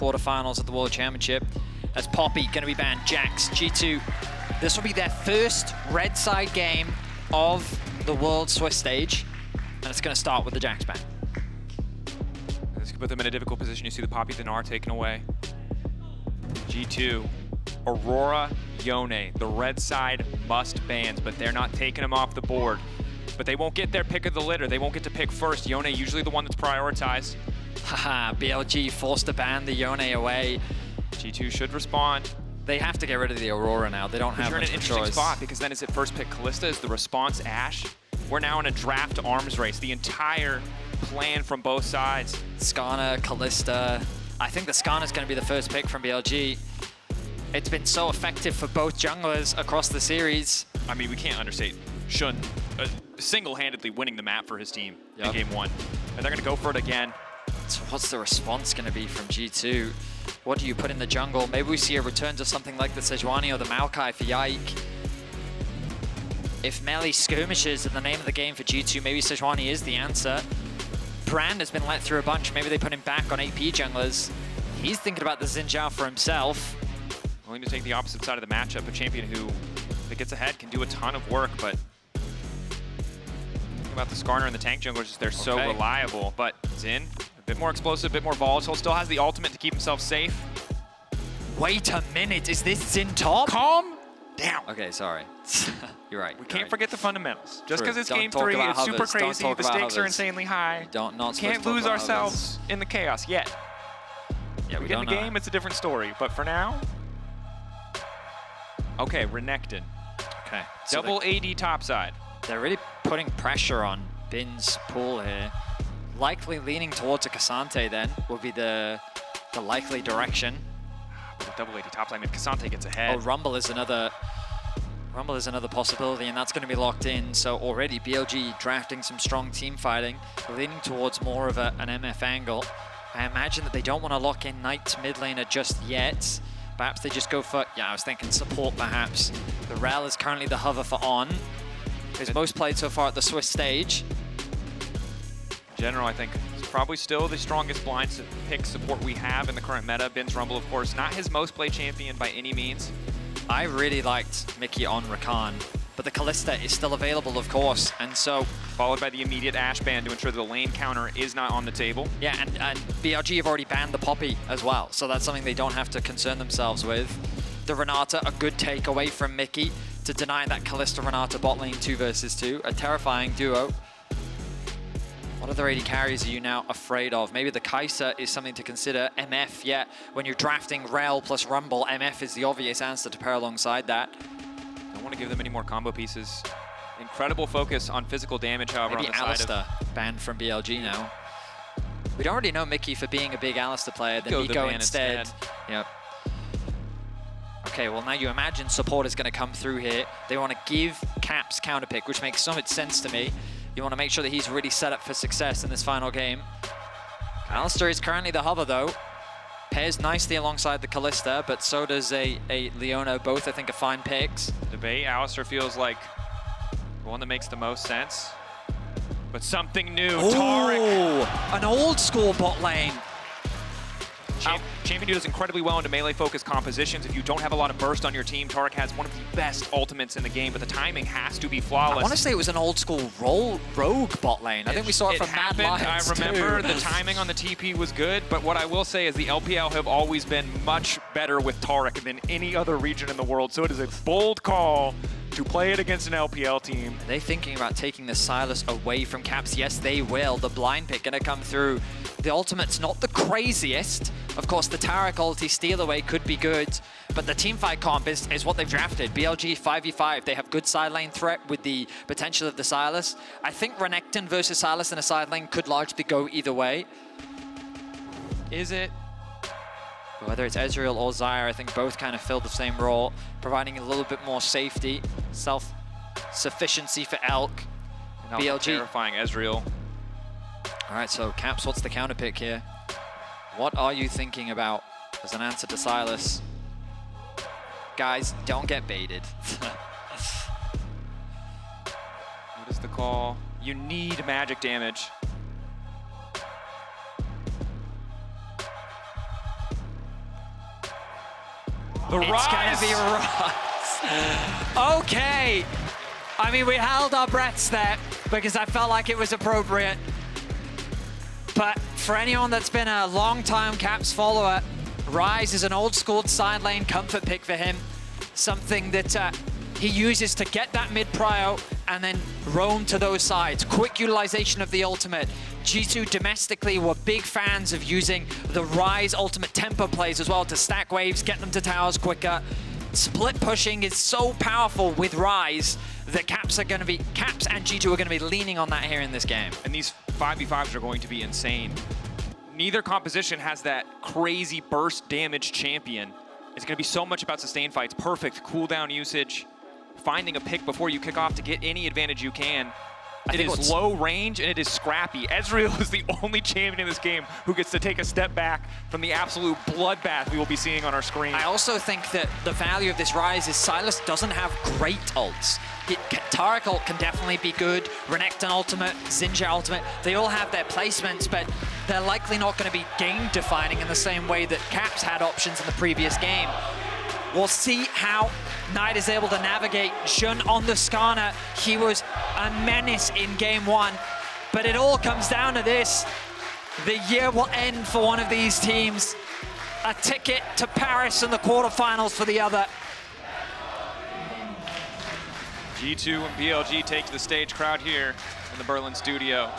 quarterfinals of the World Championship. As Poppy going to be banned, Jax, G2. This will be their first red side game of the World Swiss stage, and it's going to start with the Jax ban. This could put them in a difficult position. You see the Poppy Dinar taken away. G2, Aurora, Yone, the red side must bans, but they're not taking them off the board. But they won't get their pick of the litter. They won't get to pick first. Yone usually the one that's prioritized. Haha, BLG forced to ban the Yone away. G2 should respond. They have to get rid of the Aurora now. They don't have You're in much an of a interesting choice. spot because then is it first pick Callista? Is the response Ashe? We're now in a draft arms race. The entire plan from both sides. Skarner, Callista. I think the Skarner's going to be the first pick from BLG. It's been so effective for both junglers across the series. I mean, we can't understate Shun single-handedly winning the map for his team in game one. And they're going to go for it again. So what's the response going to be from G2? What do you put in the jungle? Maybe we see a return to something like the Sejuani or the Maokai for Yike. If melee skirmishes are the name of the game for G2, maybe Sejuani is the answer. Brand has been let through a bunch. Maybe they put him back on AP junglers. He's thinking about the Xin Zhao for himself. Willing to take the opposite side of the matchup. A champion who, if it gets ahead, can do a ton of work, but think about the Skarner and the tank junglers, they're so reliable. But Xin, a bit more explosive, a bit more volatile, still has the ultimate to keep himself safe. Wait a minute, is this Xin top? Calm down. Okay, sorry. You're right. We can't forget the fundamentals. Just True. because it's Don't game talk 3, about it's super hovers. Don't crazy, talk the about stakes are hovers. insanely high. Not We can't lose ourselves in the chaos yet. Yeah, we get in the game, it's a different story. But for now, okay, Renekton. Okay. So Double AD topside. they're really putting pressure on Bin's pool here. Likely leaning towards a Cassante then would be the likely direction. With a double AD topside, if Cassante gets ahead. Oh, Rumble is another possibility, and that's going to be locked in. So already BLG drafting some strong team fighting, leaning towards more of an MF angle. I imagine that they don't want to lock in Knight mid laner just yet. Perhaps they just go for, yeah, I was thinking support perhaps. The Rel is currently the hover for On. His most played so far at the Swiss stage. In general, I think it's probably still the strongest blind pick support we have in the current meta. Bin's Rumble, of course, not his most played champion by any means. I really liked Mickey on Rakan, but the Callista is still available, of course, and so... Followed by the immediate Ashe ban to ensure the lane counter is not on the table. Yeah, and BLG have already banned the Poppy as well, so that's something they don't have to concern themselves with. The Renata, a good takeaway from Mickey to deny that Callista-Renata bot lane 2 versus 2, a terrifying duo. What other AD carries are you now afraid of? Maybe the Kai'Sa is something to consider. MF, yeah, when you're drafting Rel plus Rumble, MF is the obvious answer to pair alongside that. Don't want to give them any more combo pieces. Incredible focus on physical damage, however, Maybe on the Alistar side of... banned from BLG now. We don't already know Mickey for being a big Alistar player, then Go the Nico ban instead. Yep. Okay, well now you imagine support is going to come through here. They want to give Caps counterpick, which makes so much sense to me. You want to make sure that he's really set up for success in this final game. Alistar is currently the hover though. Pairs nicely alongside the Callista, but so does a Leona. Both, I think, are fine picks. Debate, Alistar feels like the one that makes the most sense. But something new, Taric. An old school bot lane. Champion who does incredibly well into melee-focused compositions. If you don't have a lot of burst on your team, Taric has one of the best ultimates in the game, but the timing has to be flawless. I want to say it was an old school rogue bot lane. I think we saw it from Mad Lions I remember too. the timing on the TP was good, but what I will say is the LPL have always been much better with Taric than any other region in the world, so it is a bold call to play it against an LPL team. Are they thinking about taking the Sylas away from Caps? Yes, they will. The blind pick going to come through. The ultimate's not the craziest. Of course, the Taric ulti steal away could be good, but the teamfight comp is what they've drafted. BLG 5v5. They have good side lane threat with the potential of the Sylas. I think Renekton versus Sylas in a side lane could largely go either way. Is it? Whether it's Ezreal or Zyre, I think both kind of fill the same role, providing a little bit more safety, self-sufficiency for Elk. BLG. Terrifying Ezreal. All right, so Caps, what's the counter pick here? What are you thinking about as an answer to Sylas? Guys, don't get baited. What is the call? You need magic damage. The It's Rise. gonna be Rise. Okay. I mean, we held our breaths there because I felt like it was appropriate. But for anyone that's been a long-time Caps follower, Rise is an old-school side lane comfort pick for him. Something that he uses to get that mid-prio and then roam to those sides. Quick utilization of the ultimate. G2 domestically were big fans of using the Rise ultimate tempo plays as well to stack waves, get them to towers quicker. Split pushing is so powerful with Rise that Caps and G2 are going to be leaning on that here in this game. And these 5v5s are going to be insane. Neither composition has that crazy burst damage champion. It's going to be so much about sustain fights, perfect cooldown usage, finding a pick before you kick off to get any advantage you can. It is low range and it is scrappy. Ezreal is the only champion in this game who gets to take a step back from the absolute bloodbath we will be seeing on our screen. I also think that the value of this Rise is Sylas doesn't have great ults. Taric ult can definitely be good, Renekton ultimate, Xingqiu ultimate, they all have their placements, but they're likely not going to be game-defining in the same way that Caps had options in the previous game. We'll see how Knight is able to navigate. Jun on the Skarner, he was a menace in game one, but it all comes down to this. The year will end for one of these teams. A ticket to Paris in the quarterfinals for the other. G2 and BLG take to the stage, crowd here in the Berlin studio.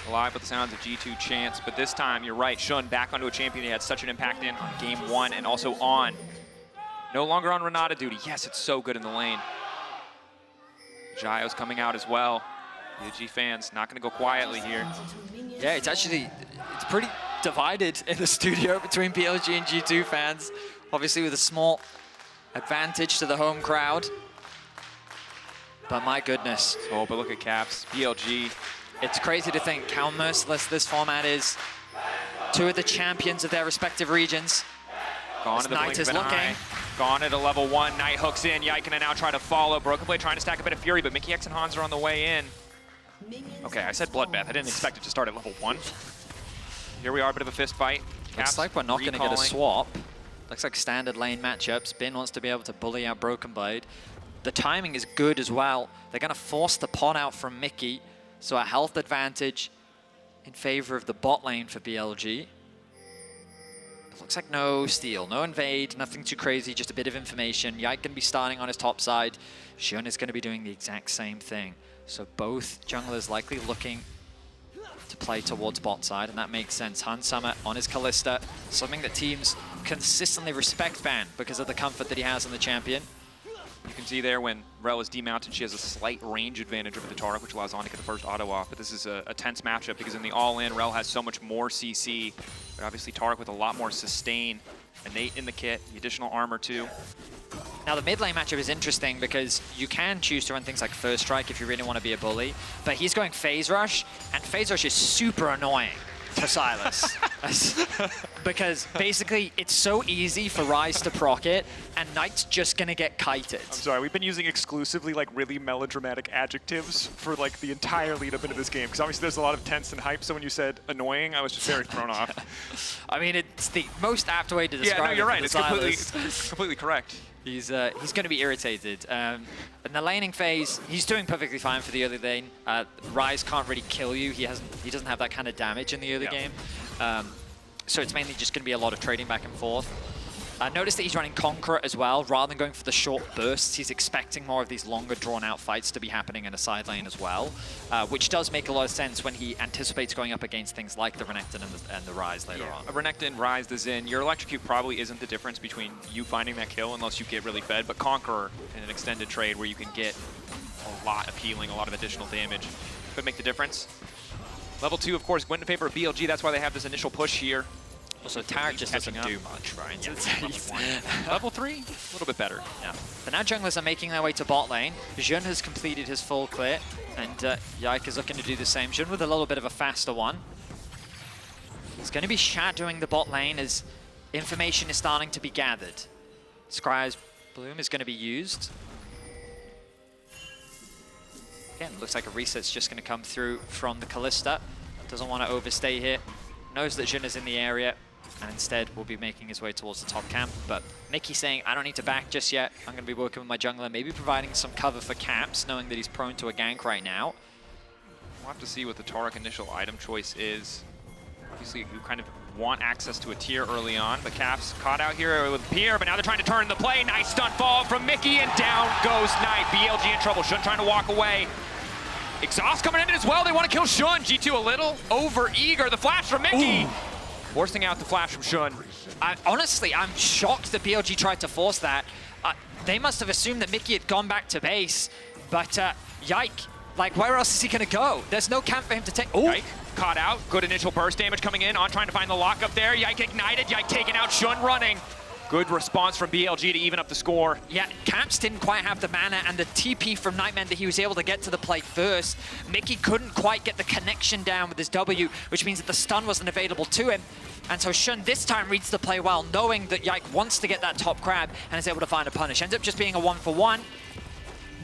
Live with the sounds of G2 chants, but this time, you're right, Shun back onto a champion he had such an impact in on game one and also on. No longer on Renata duty. Yes, it's so good in the lane. Jaio's coming out as well. BLG fans not going to go quietly here. Yeah, it's pretty divided in the studio between BLG and G2 fans. Obviously with a small advantage to the home crowd. But my goodness. Oh, but look at Caps, BLG. It's crazy to think how merciless this format is. Two of the champions of their respective regions. Gone to the blink of an eye. Gone at a level 1. Knight hooks in. Yikinen now try to follow. Broken Blade trying to stack a bit of Fury, but Mickey X and Hans are on the way in. Okay, I said Bloodbath. I didn't expect it to start at level 1. Here we are, a bit of a fist fight. Looks like we're not going to get a swap. Looks like standard lane matchups. Bin wants to be able to bully out Broken Blade. The timing is good as well. They're going to force the pot out from Mickey. So a health advantage in favor of the bot lane for BLG. Looks like no steal, no invade, nothing too crazy, just a bit of information. Yike going to be starting on his top side. Xion is going to be doing the exact same thing. So both junglers likely looking to play towards bot side, and that makes sense. Hans Summer on his Kalista, something that teams consistently respect Ban because of the comfort that he has on the champion. You can see there when Rel is demounted, she has a slight range advantage over the Taric, which allows on to get the first auto off. But this is a tense matchup because in the all-in, Rel has so much more CC. But obviously Taric with a lot more sustain. Innate in the kit, the additional armor too. Now the mid lane matchup is interesting because you can choose to run things like First Strike if you really want to be a bully. But he's going Phase Rush, and Phase Rush is super annoying for Sylas. Because basically it's so easy for Rise to proc it, and Knight's just gonna get kited. I'm sorry, we've been using exclusively like really melodramatic adjectives for like the entire lead up into this game, because obviously there's a lot of tense and hype, so when you said annoying, I was just very thrown off. I mean, it's the most apt way to describe it. Yeah, no, you're right, it's Sylas. completely correct. He's going to be irritated. In the laning phase, he's doing perfectly fine for the early lane. Rise can't really kill you. He doesn't have that kind of damage in the early game. So it's mainly just going to be a lot of trading back and forth. Notice that he's running Conqueror as well. Rather than going for the short bursts, he's expecting more of these longer drawn-out fights to be happening in a side lane as well, which does make a lot of sense when he anticipates going up against things like the Renekton and the Rise later on. A Renekton, Rise, the Xin. Your electrocute probably isn't the difference between you finding that kill unless you get really fed, but Conqueror in an extended trade where you can get a lot of healing, a lot of additional damage could make the difference. Level 2, of course, went in favor of BLG. That's why they have this initial push here. Also, Taric just doesn't do much, right? Yeah, level 3, a little bit better. Yeah. But now junglers are making their way to bot lane. Jun has completed his full clear, and Yike is looking to do the same. Jun with a little bit of a faster one. He's going to be shadowing the bot lane as information is starting to be gathered. Scry's Bloom is going to be used. Again, looks like a reset's just going to come through from the Kalista. Doesn't want to overstay here. Knows that Jun is in the area. and instead will be making his way towards the top camp. But Mickey saying, I don't need to back just yet. I'm going to be working with my jungler, maybe providing some cover for Caps, knowing that he's prone to a gank right now. We'll have to see what the Taric initial item choice is. Obviously, you kind of want access to a tier early on, but Caps caught out here with Pierre, but now they're trying to turn the play. Nice stun fall from Mickey, and down goes Knight. BLG in trouble. Shun trying to walk away. Exhaust coming in as well. They want to kill Shun. G2 a little over eager. The flash from Mickey. Ooh. Forcing out the flash from Shun. Honestly, I'm shocked that BLG tried to force that. They must have assumed that Mickey had gone back to base, but Yike, like, where else is he going to go? There's no camp for him to take. Oh, Yike caught out. Good initial burst damage coming in. On trying to find the lock up there. Yike ignited. Yike taking out. Shun running. Good response from BLG to even up the score. Yeah, Caps didn't quite have the mana and the TP from Nightman that he was able to get to the play first. Mickey couldn't quite get the connection down with his W, which means that the stun wasn't available to him. And so Shun this time reads the play well, knowing that Yike wants to get that top grab and is able to find a punish. Ends up just being a 1-for-1.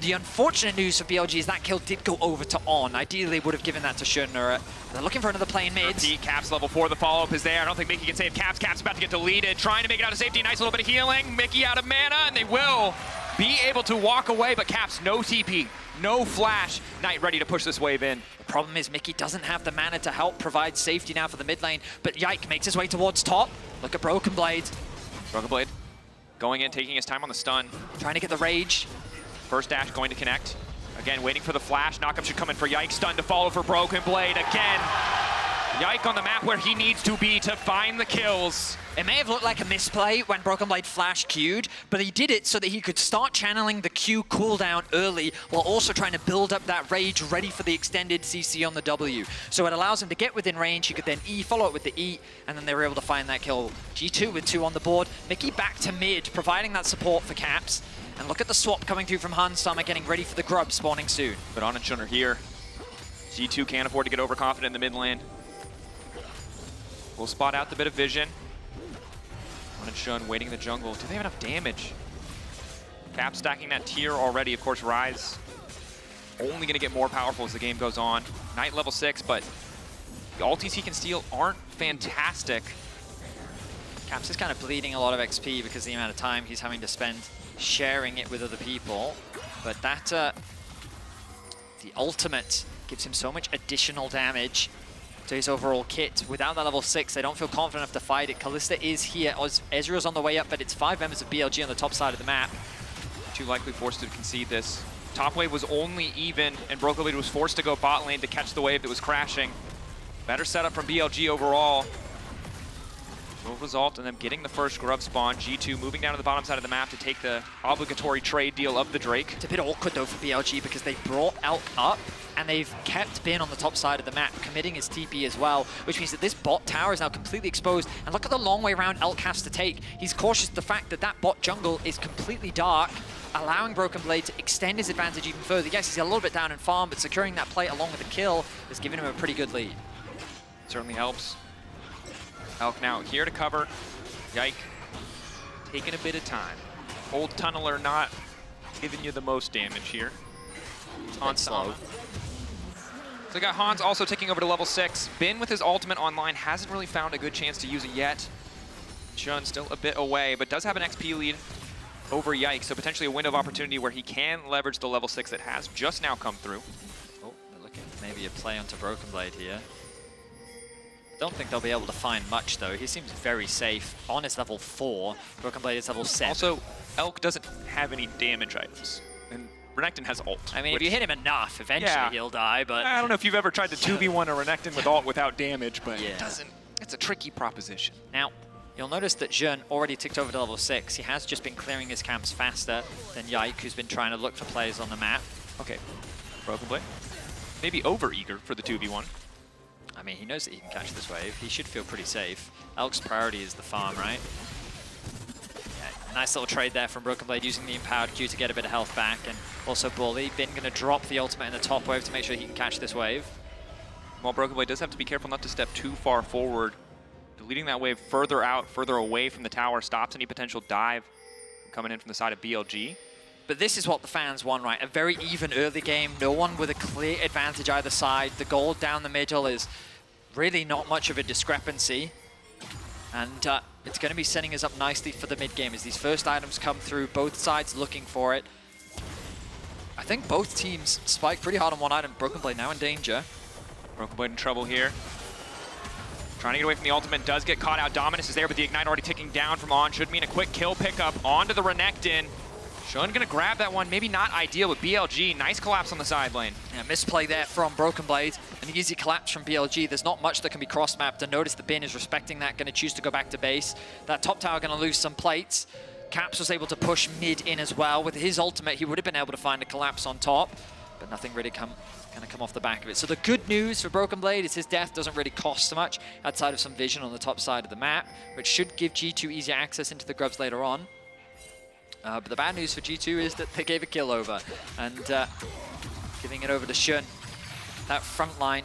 The unfortunate news for BLG is that kill did go over to On. Ideally, would have given that to Shun. They're looking for another play in mid. Caps level 4, the follow-up is there. I don't think Mickey can save Caps. Caps about to get deleted, trying to make it out of safety. Nice little bit of healing. Mickey out of mana, and they will be able to walk away, but Caps, no TP, no flash. Knight ready to push this wave in. The problem is Mickey doesn't have the mana to help provide safety now for the mid lane, but Yike makes his way towards top. Look at Broken Blade. Broken Blade going in, taking his time on the stun. Trying to get the rage. First dash going to connect. Again, waiting for the flash. Knockup should come in for Yike. Stun to follow for Broken Blade. Again, Yike on the map where he needs to be to find the kills. It may have looked like a misplay when Broken Blade flash queued, but he did it so that he could start channeling the Q cooldown early while also trying to build up that rage ready for the extended CC on the W. So it allows him to get within range. He could then E, follow it with the E, and then they were able to find that kill. G2 with 2 on the board. Mickey back to mid, providing that support for Caps. And look at the swap coming through from Hansama, getting ready for the grub spawning soon. But On and Shun are here. G2 can't afford to get overconfident in the mid lane. We'll spot out the bit of vision. On and Shun waiting in the jungle. Do they have enough damage? Cap stacking that tier already. Of course, Rise only going to get more powerful as the game goes on. Knight level 6, but the ultis he can steal aren't fantastic. Caps is kind of bleeding a lot of XP because of the amount of time he's having to spend sharing it with other people. But that, the ultimate gives him so much additional damage to his overall kit. Without that level 6, they don't feel confident enough to fight it. Kalista is here. Ezreal's on the way up, but it's 5 members of BLG on the top side of the map. Too likely forced to concede this. Top wave was only even, and Broken Blade was forced to go bot lane to catch the wave that was crashing. Better setup from BLG overall. Will result in them getting the first grub spawn. G2 moving down to the bottom side of the map to take the obligatory trade deal of the Drake. It's a bit awkward though for BLG because they brought Elk up and they've kept Bin on the top side of the map, committing his TP as well, which means that this bot tower is now completely exposed. And look at the long way around Elk has to take. He's cautious of the fact that that bot jungle is completely dark, allowing Broken Blade to extend his advantage even further. Yes, he's a little bit down in farm, but securing that play along with the kill has given him a pretty good lead. Certainly helps. Elk now here to cover. Yike taking a bit of time. Old Tunneler not giving you the most damage here. Hans slow. So we got Hans also taking over to level 6. Bin with his ultimate online hasn't really found a good chance to use it yet. Shun still a bit away, but does have an XP lead over Yike, so potentially a window of opportunity where he can leverage the level 6 that has just now come through. Oh, they're looking at maybe a play onto Broken Blade here. Don't think they'll be able to find much though. He seems very safe. On is level 4. Broken Blade is level 7. Also, Elk doesn't have any damage items. And Renekton has ult. I mean, if you hit him enough, eventually he'll die, but... I don't know if you've ever tried to 2v1 a Renekton with ult without damage, but yeah. It doesn't... It's a tricky proposition. Now, you'll notice that Jeune already ticked over to level 6. He has just been clearing his camps faster than Yike, who's been trying to look for players on the map. Okay. Broken Blade. Maybe over-eager for the 2v1. I mean, he knows that he can catch this wave. He should feel pretty safe. Elk's priority is the farm, right? Yeah, nice little trade there from Broken Blade, using the empowered Q to get a bit of health back. And also Bully, Bin going to drop the ultimate in the top wave to make sure he can catch this wave. While Broken Blade does have to be careful not to step too far forward. Deleting that wave further out, further away from the tower, stops any potential dive coming in from the side of BLG. But this is what the fans want, right? A very even early game. No one with a clear advantage either side. The gold down the middle is really not much of a discrepancy. And it's going to be setting us up nicely for the mid-game as these first items come through, both sides looking for it. I think both teams spike pretty hard on one item. Broken Blade now in danger. Broken Blade in trouble here. Trying to get away from the ultimate, does get caught out. Dominus is there, but the Ignite already ticking down from On. Should mean a quick kill pickup onto the Renekton. Shun gonna grab that one, maybe not ideal with BLG. Nice collapse on the side lane. Yeah, misplay there from Broken Blade. An easy collapse from BLG. There's not much that can be cross-mapped, and notice the bin is respecting that, gonna choose to go back to base. That top tower gonna lose some plates. Caps was able to push mid in as well. With his ultimate, he would have been able to find a collapse on top, but nothing really gonna come off the back of it. So the good news for Broken Blade is his death doesn't really cost so much outside of some vision on the top side of the map, which should give G2 easier access into the grubs later on. But the bad news for G2 is that they gave a kill over, and giving it over to Shun. That front line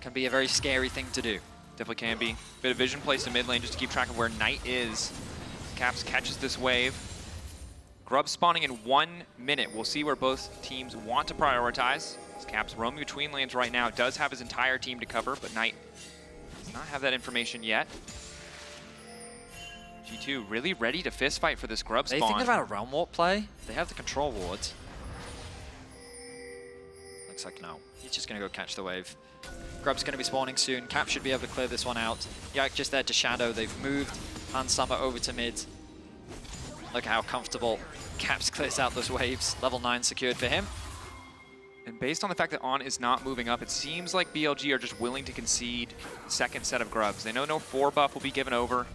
can be a very scary thing to do. Definitely can be. Bit of vision placed in mid lane just to keep track of where Knight is. Caps catches this wave. Grub spawning in 1 minute. We'll see where both teams want to prioritize. As Caps roaming between lanes right now, does have his entire team to cover, but Knight does not have that information yet. G2 really ready to fist fight for this grub spawn. Are they thinking about a realm warp play? They have the control wards. Looks like no. He's just going to go catch the wave. Grub's going to be spawning soon. Cap should be able to clear this one out. Yak just there to shadow. They've moved Hans Summer over to mid. Look how comfortable Caps clears out those waves. Level 9 secured for him. And based on the fact that On is not moving up, it seems like BLG are just willing to concede second set of grubs. They know no 4 buff will be given over.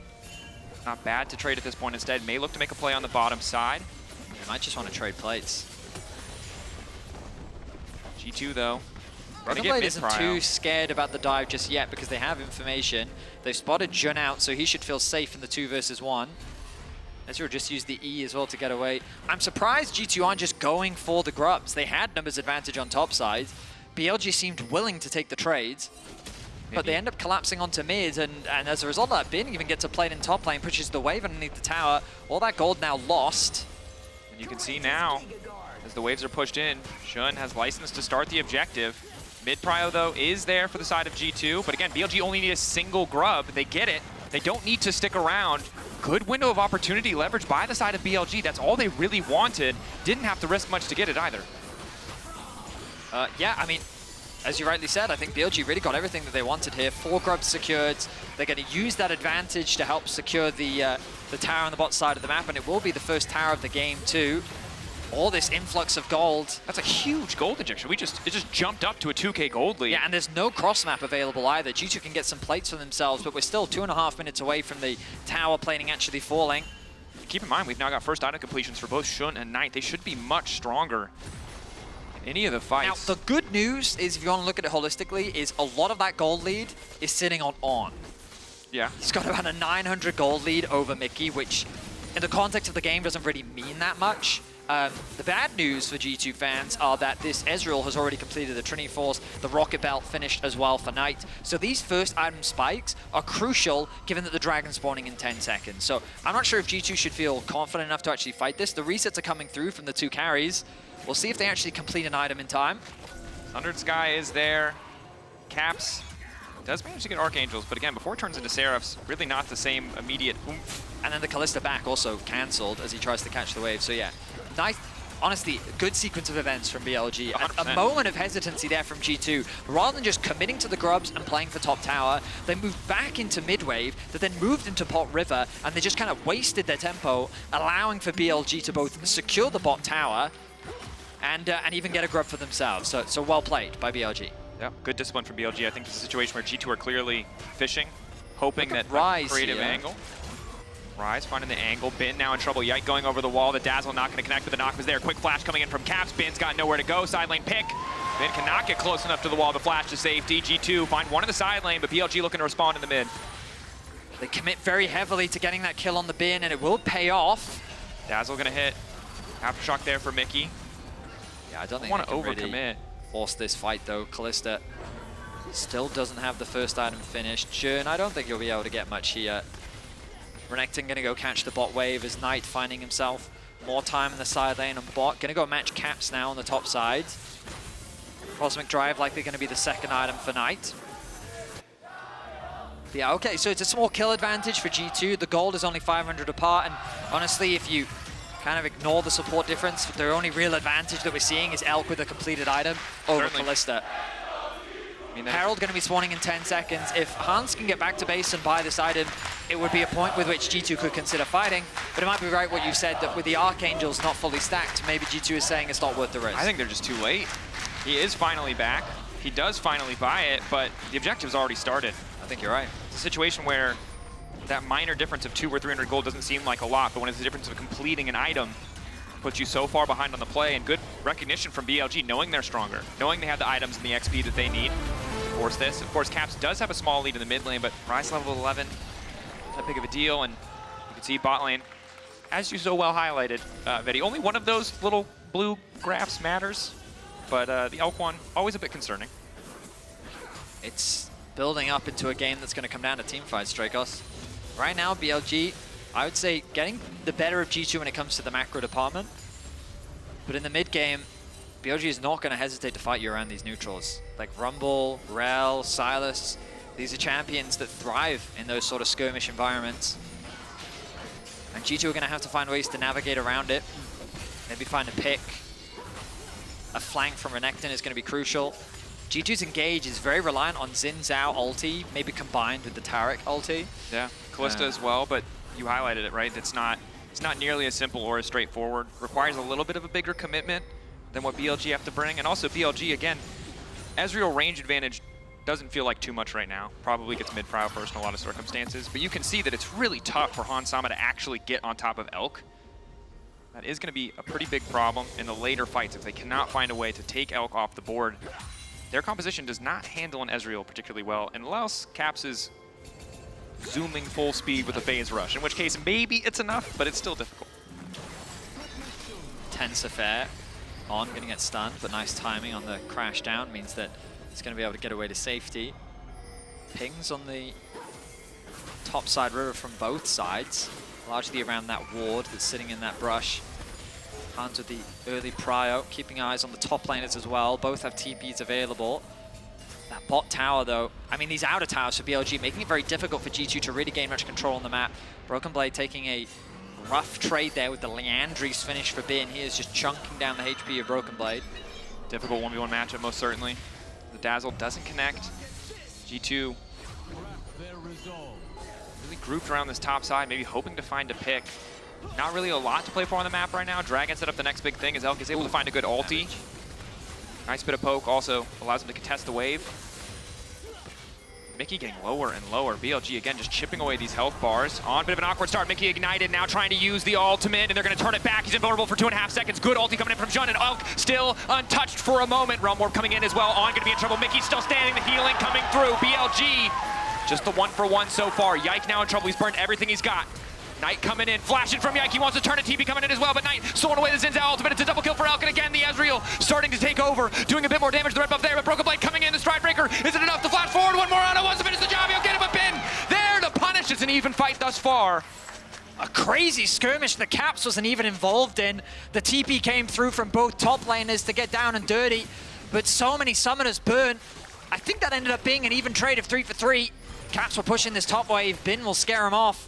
Not bad to trade at this point. Instead, may look to make a play on the bottom side. They might just want to trade plates. G2, though. Broken Blade isn't too scared about the dive just yet because they have information. They've spotted Jun out, so he should feel safe in the 2 versus 1. Ezreal just used the E as well to get away. I'm surprised G2 aren't just going for the grubs. They had numbers advantage on top side. BLG seemed willing to take the trades. But they end up collapsing onto mid, and as a result of that, Bin even gets a plate in top lane, pushes the wave underneath the tower. All that gold now lost. And you can see now, as the waves are pushed in, Shun has license to start the objective. Mid prio, though, is there for the side of G2. But again, BLG only need a single grub. They get it. They don't need to stick around. Good window of opportunity leveraged by the side of BLG. That's all they really wanted. Didn't have to risk much to get it either. Yeah, I mean, as you rightly said, I think BLG really got everything that they wanted here. 4 grubs secured. They're going to use that advantage to help secure the tower on the bot side of the map, and it will be the first tower of the game too. All this influx of gold. That's a huge gold injection. It just jumped up to a 2K gold lead. Yeah, and there's no cross map available either. G2 can get some plates for themselves, but we're still 2.5 minutes away from the tower plating actually falling. Keep in mind, we've now got first item completions for both Shun and Knight. They should be much stronger any of the fights. Now, the good news is, if you want to look at it holistically, is a lot of that gold lead is sitting on. Yeah. He's got about a 900 gold lead over Mickey, which in the context of the game doesn't really mean that much. The bad news for G2 fans are that this Ezreal has already completed the Trinity Force, the Rocket Belt finished as well for Knight. So these first item spikes are crucial given that the Dragon's spawning in 10 seconds. So I'm not sure if G2 should feel confident enough to actually fight this. The resets are coming through from the 2 carries. We'll see if they actually complete an item in time. Sundered Sky is there. Caps does manage to get Archangels, but again, before it turns into Seraphs, really not the same immediate oomph. And then the Callista back also cancelled as he tries to catch the wave. So yeah, nice, honestly, good sequence of events from BLG. A moment of hesitancy there from G2. Rather than just committing to the grubs and playing for top tower, they moved back into mid wave, that then moved into Pot River, and they just kind of wasted their tempo, allowing for BLG to both secure the bot tower and even get a grub for themselves. So well played by BLG. Yeah, good discipline from BLG. I think it's a situation where G2 are clearly fishing, hoping that Rise creative here. angle. Rise finding the angle. Bin now in trouble. Yike going over the wall. The Dazzle not going to connect, but the knock was there. Quick flash coming in from Caps. Bin's got nowhere to go. Side lane pick. Bin cannot get close enough to the wall. The flash to safety. G2 find one in the side lane, but BLG looking to respond in the mid. They commit very heavily to getting that kill on the Bin, and it will pay off. Dazzle going to hit. Aftershock there for Mickey. Yeah, I don't think want they to can overcommit. really force this fight though. Callista still doesn't have the first item finished. Jern, I don't think he'll be able to get much here. Renekton gonna go catch the bot wave as Knight finding himself more time in the side lane on bot. Gonna go match Caps now on the top side. Cosmic Drive likely gonna be the second item for Knight. Yeah, okay, so it's a small kill advantage for G2. The gold is only 500 apart, and honestly, if you kind of ignore the support difference, the only real advantage that we're seeing is Elk with a completed item over Kalista. I mean, Herald going to be spawning in 10 seconds. If Hans can get back to base and buy this item, it would be a point with which G2 could consider fighting. But it might be right what you said, that with the Archangels not fully stacked, maybe G2 is saying it's not worth the risk. I think they're just too late. He is finally back. He does finally buy it, but the objective's already started. I think you're right. It's a situation where that minor difference of 200 or 300 gold doesn't seem like a lot, but when it's the difference of completing an item, puts you so far behind on the play, and good recognition from BLG, knowing they're stronger, knowing they have the items and the XP that they need to force this. Of course, Caps does have a small lead in the mid lane, but Ryze level 11, not that big of a deal, and you can see bot lane, as you so well highlighted, Vedi, only one of those little blue graphs matters, but the Elk one, always a bit concerning. It's building up into a game that's going to come down to teamfights, Dracos. Right now, BLG, I would say, getting the better of G2 when it comes to the macro department. But in the mid game, BLG is not going to hesitate to fight you around these neutrals. Like Rumble, Rel, Silas, these are champions that thrive in those sort of skirmish environments. And G2 are going to have to find ways to navigate around it. Maybe find a pick. A flank from Renekton is going to be crucial. G2's engage is very reliant on Xin Zhao ulti, maybe combined with the Taric ulti. Yeah, Kalista as well, but you highlighted it, right? It's not nearly as simple or as straightforward. Requires a little bit of a bigger commitment than what BLG have to bring. And also BLG, again, Ezreal range advantage doesn't feel like too much right now. Probably gets mid-prio first in a lot of circumstances. But you can see that it's really tough for Hans Sama to actually get on top of Elk. That is going to be a pretty big problem in the later fights if they cannot find a way to take Elk off the board. Their composition does not handle an Ezreal particularly well, unless Caps is zooming full speed with a phase rush, in which case maybe it's enough, but it's still difficult. Tense affair on, going to get stunned, but nice timing on the crash down means that it's going to be able to get away to safety. Pings on the top side river from both sides, largely around that ward that's sitting in that brush. Hans with the early prio, keeping eyes on the top laners as well. Both have TPs available. That bot tower, though, I mean, these outer towers for BLG, making it very difficult for G2 to really gain much control on the map. Broken Blade taking a rough trade there with the Leandry's finish for Bin. He is just chunking down the HP of Broken Blade. Difficult 1v1 matchup, most certainly. The Dazzle doesn't connect. G2 really grouped around this top side, maybe hoping to find a pick. Not really a lot to play for on the map right now. Dragon set up the next big thing as Elk is able to find a good ulti. Nice bit of poke also allows him to contest the wave. Mickey getting lower and lower. BLG again just chipping away these health bars. On a bit of an awkward start. Mickey ignited, now trying to use the ultimate, and they're going to turn it back. He's invulnerable for 2.5 seconds. Good ulti coming in from Jun, and Elk still untouched for a moment. Realm Warp coming in as well. On going to be in trouble. Mickey still standing. The healing coming through. BLG just the 1-for-1 so far. Yike now in trouble. He's burned everything he's got. Knight coming in, flashing from Yike. He wants to turn it. TP coming in as well, but Knight stolen away the Xin Zhao ultimate. It's a double kill for Elk, and again, the Ezreal starting to take over, doing a bit more damage. The red buff there, but Broken Blade coming in. The Stride Breaker, is it enough to flash forward? One more on it, wants to finish the job. He'll get it, but Bin there to punish. It's an even fight thus far. A crazy skirmish the Caps wasn't even involved in. The TP came through from both top laners to get down and dirty, but so many summoners burnt. I think that ended up being an even trade of 3 for 3. Caps were pushing this top wave. Bin will scare him off.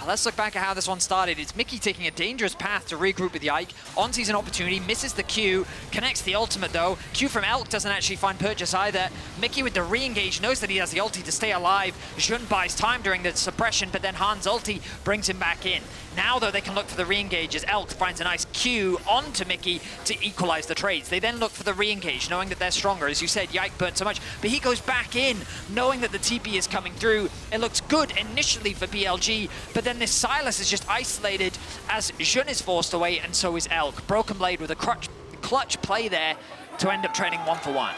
Let's look back at how this one started. It's Mickey taking a dangerous path to regroup with Yike. On sees an opportunity, misses the Q, connects the ultimate though. Q from Elk doesn't actually find purchase either. Mickey with the re-engage knows that he has the ulti to stay alive. Jun buys time during the suppression, but then Han's ulti brings him back in. Now though, they can look for the re-engage as Elk finds a nice Q onto Mickey to equalize the trades. They then look for the re-engage, knowing that they're stronger. As you said, Yike burnt so much, but he goes back in, knowing that the TP is coming through. It looks good initially for BLG, but then this Silas is just isolated as Jun is forced away, and so is Elk. Broken Blade with a clutch play there to end up trading 1-for-1.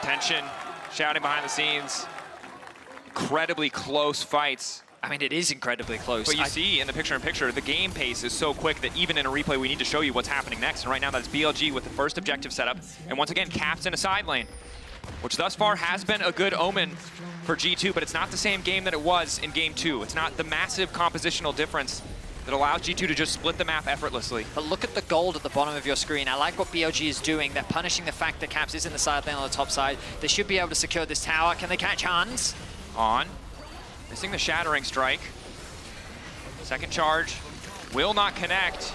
Tension, shouting behind the scenes. Incredibly close fights. I mean, it is incredibly close. But you see in the picture-in-picture, the game pace is so quick that even in a replay, we need to show you what's happening next. And right now, that's BLG with the first objective setup. And once again, Caps in a side lane, which thus far has been a good omen for G2, but it's not the same game that it was in game 2. It's not the massive compositional difference that allows G2 to just split the map effortlessly. But look at the gold at the bottom of your screen. I like what BLG is doing. They're punishing the fact that Caps is in the side lane on the top side. They should be able to secure this tower. Can they catch Hans? On. Missing the Shattering Strike. Second charge. Will not connect.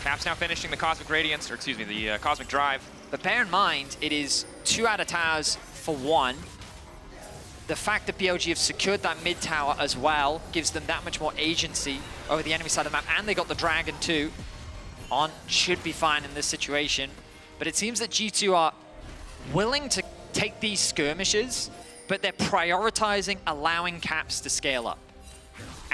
Caps now finishing the Cosmic Radiance, or excuse me, the Cosmic Drive. But bear in mind, it is 2 out of towers for 1. The fact that BLG have secured that mid tower as well gives them that much more agency over the enemy side of the map, and they got the Dragon too. On should be fine in this situation, but it seems that G2 are willing to take these skirmishes, but they're prioritizing allowing Caps to scale up.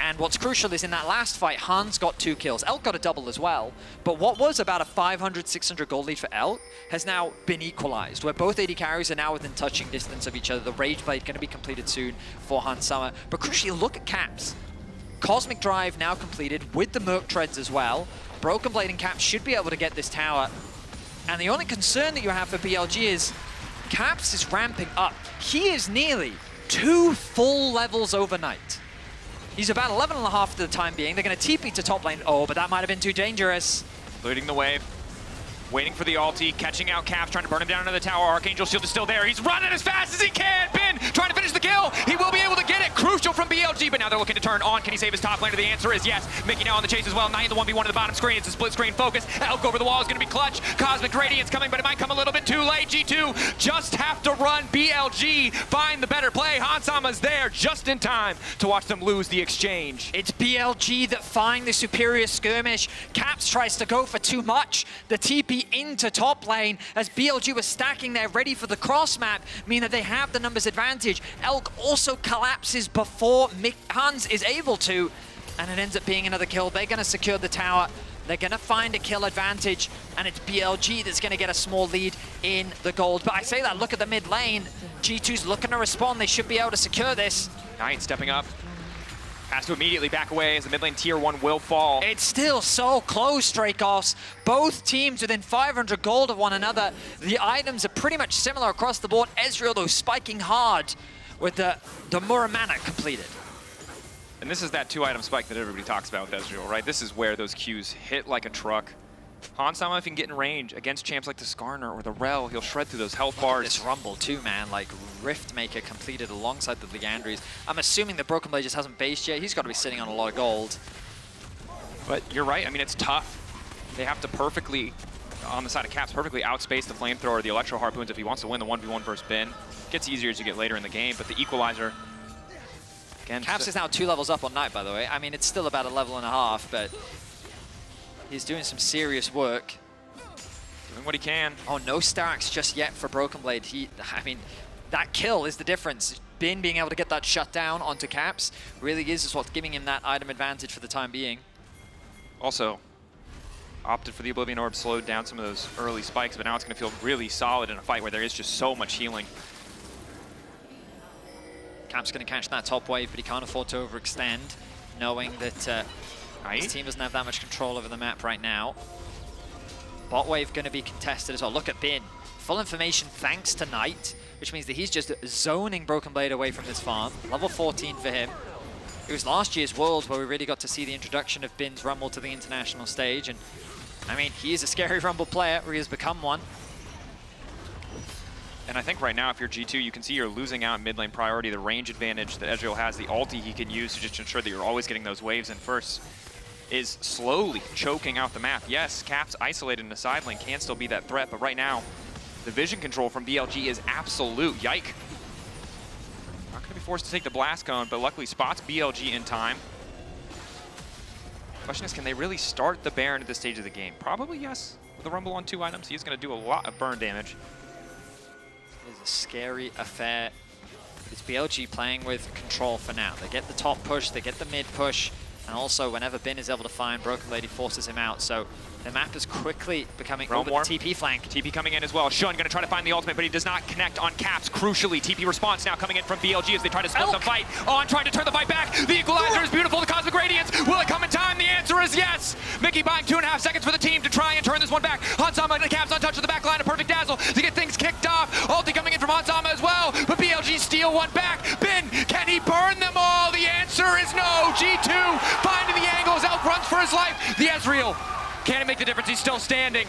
And what's crucial is in that last fight, Hans got 2 kills. Elk got a double as well. But what was about a 500, 600 gold lead for Elk has now been equalized, where both AD carries are now within touching distance of each other. The Rage Blade going to be completed soon for Hans Summer. But crucially, look at Caps. Cosmic Drive now completed with the Merc Treads as well. Broken Blade and Caps should be able to get this tower. And the only concern that you have for BLG is Caps is ramping up. He is nearly 2 full levels overnight. He's about 11.5 for the time being. They're going to TP to top lane. Oh, but that might have been too dangerous. Looting the wave. Waiting for the ulti, catching out Caps, trying to burn him down into the tower. Archangel Shield is still there. He's running as fast as he can. Bin trying to finish the kill. He will be able to get it. Crucial from BLG, but now they're looking to turn on. Can he save his top laner? The answer is yes. Mickey now on the chase as well. Knight in the 1v1 at the bottom screen. It's a split screen focus. Elk over the wall is going to be clutch. Cosmic Radiance coming, but it might come a little bit too late. G2 just have to run. BLG find the better play. Hansama's there just in time to watch them lose the exchange. It's BLG that find the superior skirmish. Caps tries to go for too much. The TP into top lane as BLG was stacking there ready for the cross map, meaning that they have the numbers advantage. Elk also collapses before Hans is able to, and it ends up being another kill. They're going to secure the tower. They're going to find a kill advantage, and it's BLG that's going to get a small lead in the gold. But I say that, look at the mid lane. G2's looking to respond. They should be able to secure this. Knight stepping up. Has to immediately back away as the mid lane tier 1 will fall. It's still so close, Straykos. Both teams within 500 gold of one another. The items are pretty much similar across the board. Ezreal, though, spiking hard with the Muramana completed. And this is that 2-item spike that everybody talks about with Ezreal, right? This is where those Qs hit like a truck. Hansama, if he can get in range against champs like the Skarner or the Rel, he'll shred through those health bars. This Rumble too, man. Like, Riftmaker completed alongside the Leandries. I'm assuming the Broken Blade just hasn't based yet. He's got to be sitting on a lot of gold. But you're right. I mean, it's tough. They have to perfectly, on the side of Caps, perfectly outspace the Flamethrower, the Electro Harpoons if he wants to win the 1v1 versus Bin. Gets easier as you get later in the game, but the Equalizer, again... Caps is now 2 levels up on Knight, by the way. I mean, it's still about a level and a half, but he's doing some serious work. Doing what he can. Oh, no stacks just yet for Broken Blade. I mean, that kill is the difference. Bin being able to get that shut down onto Caps really is what's giving him that item advantage for the time being. Also, opted for the Oblivion Orb, slowed down some of those early spikes, but now it's going to feel really solid in a fight where there is just so much healing. Caps going to catch that top wave, but he can't afford to overextend, knowing that his team doesn't have that much control over the map right now. Bot wave going to be contested as well. Look at Bin. Full information thanks to Knight, which means that he's just zoning Broken Blade away from this farm. Level 14 for him. It was last year's Worlds where we really got to see the introduction of Bin's Rumble to the international stage. And I mean, he is a scary Rumble player, or he has become one. And I think right now, if you're G2, you can see you're losing out in mid lane priority, the range advantage that Ezreal has, the ulti he can use to just ensure that you're always getting those waves in first, is slowly choking out the map. Yes, Caps isolated in the side lane can still be that threat, but right now, the vision control from BLG is absolute. Yike. Not going to be forced to take the blast cone, but luckily spots BLG in time. Question is, can they really start the Baron at this stage of the game? Probably yes. With a Rumble on 2 items, he's going to do a lot of burn damage. It's a scary affair. It's BLG playing with control for now. They get the top push, they get the mid push, and also whenever Bin is able to find Broken Lady, forces him out. So the map is quickly becoming over the TP flank. TP coming in as well. Shun going to try to find the ultimate, but he does not connect on Caps. Crucially, TP response now coming in from BLG as they try to split the fight. On trying to turn the fight back. The Equalizer is beautiful. The Cosmic Radiance. Will it come in time? The answer is yes. Mickey buying 2.5 seconds for the team to try and turn this one back. Hansama and the Caps untouched to the back line. A perfect dazzle to get things kicked off. Ulti coming in from Hansama as well, but BLG steal one back. Bin, can he burn them all? The answer is no. G2 finding the angles. Elk his life. The Ezreal can't make the difference. He's still standing.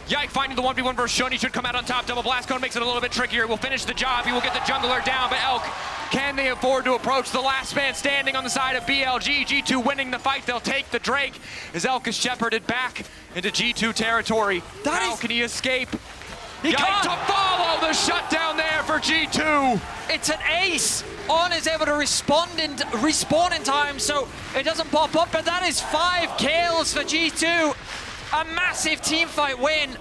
Yike finding the 1v1 versus Shun. He should come out on top. Double blast cone makes it a little bit trickier. Will finish the job. He will get the jungler down, but Elk, can they afford to approach the last man standing on the side of BLG? G2 winning the fight. They'll take the Drake as Elk is shepherded back into G2 territory. How can he escape? He can't. To follow the shutdown there for G2. It's an ace. On is able to respawn in time, so it doesn't pop up, but that is 5 kills for G2. A massive team fight win.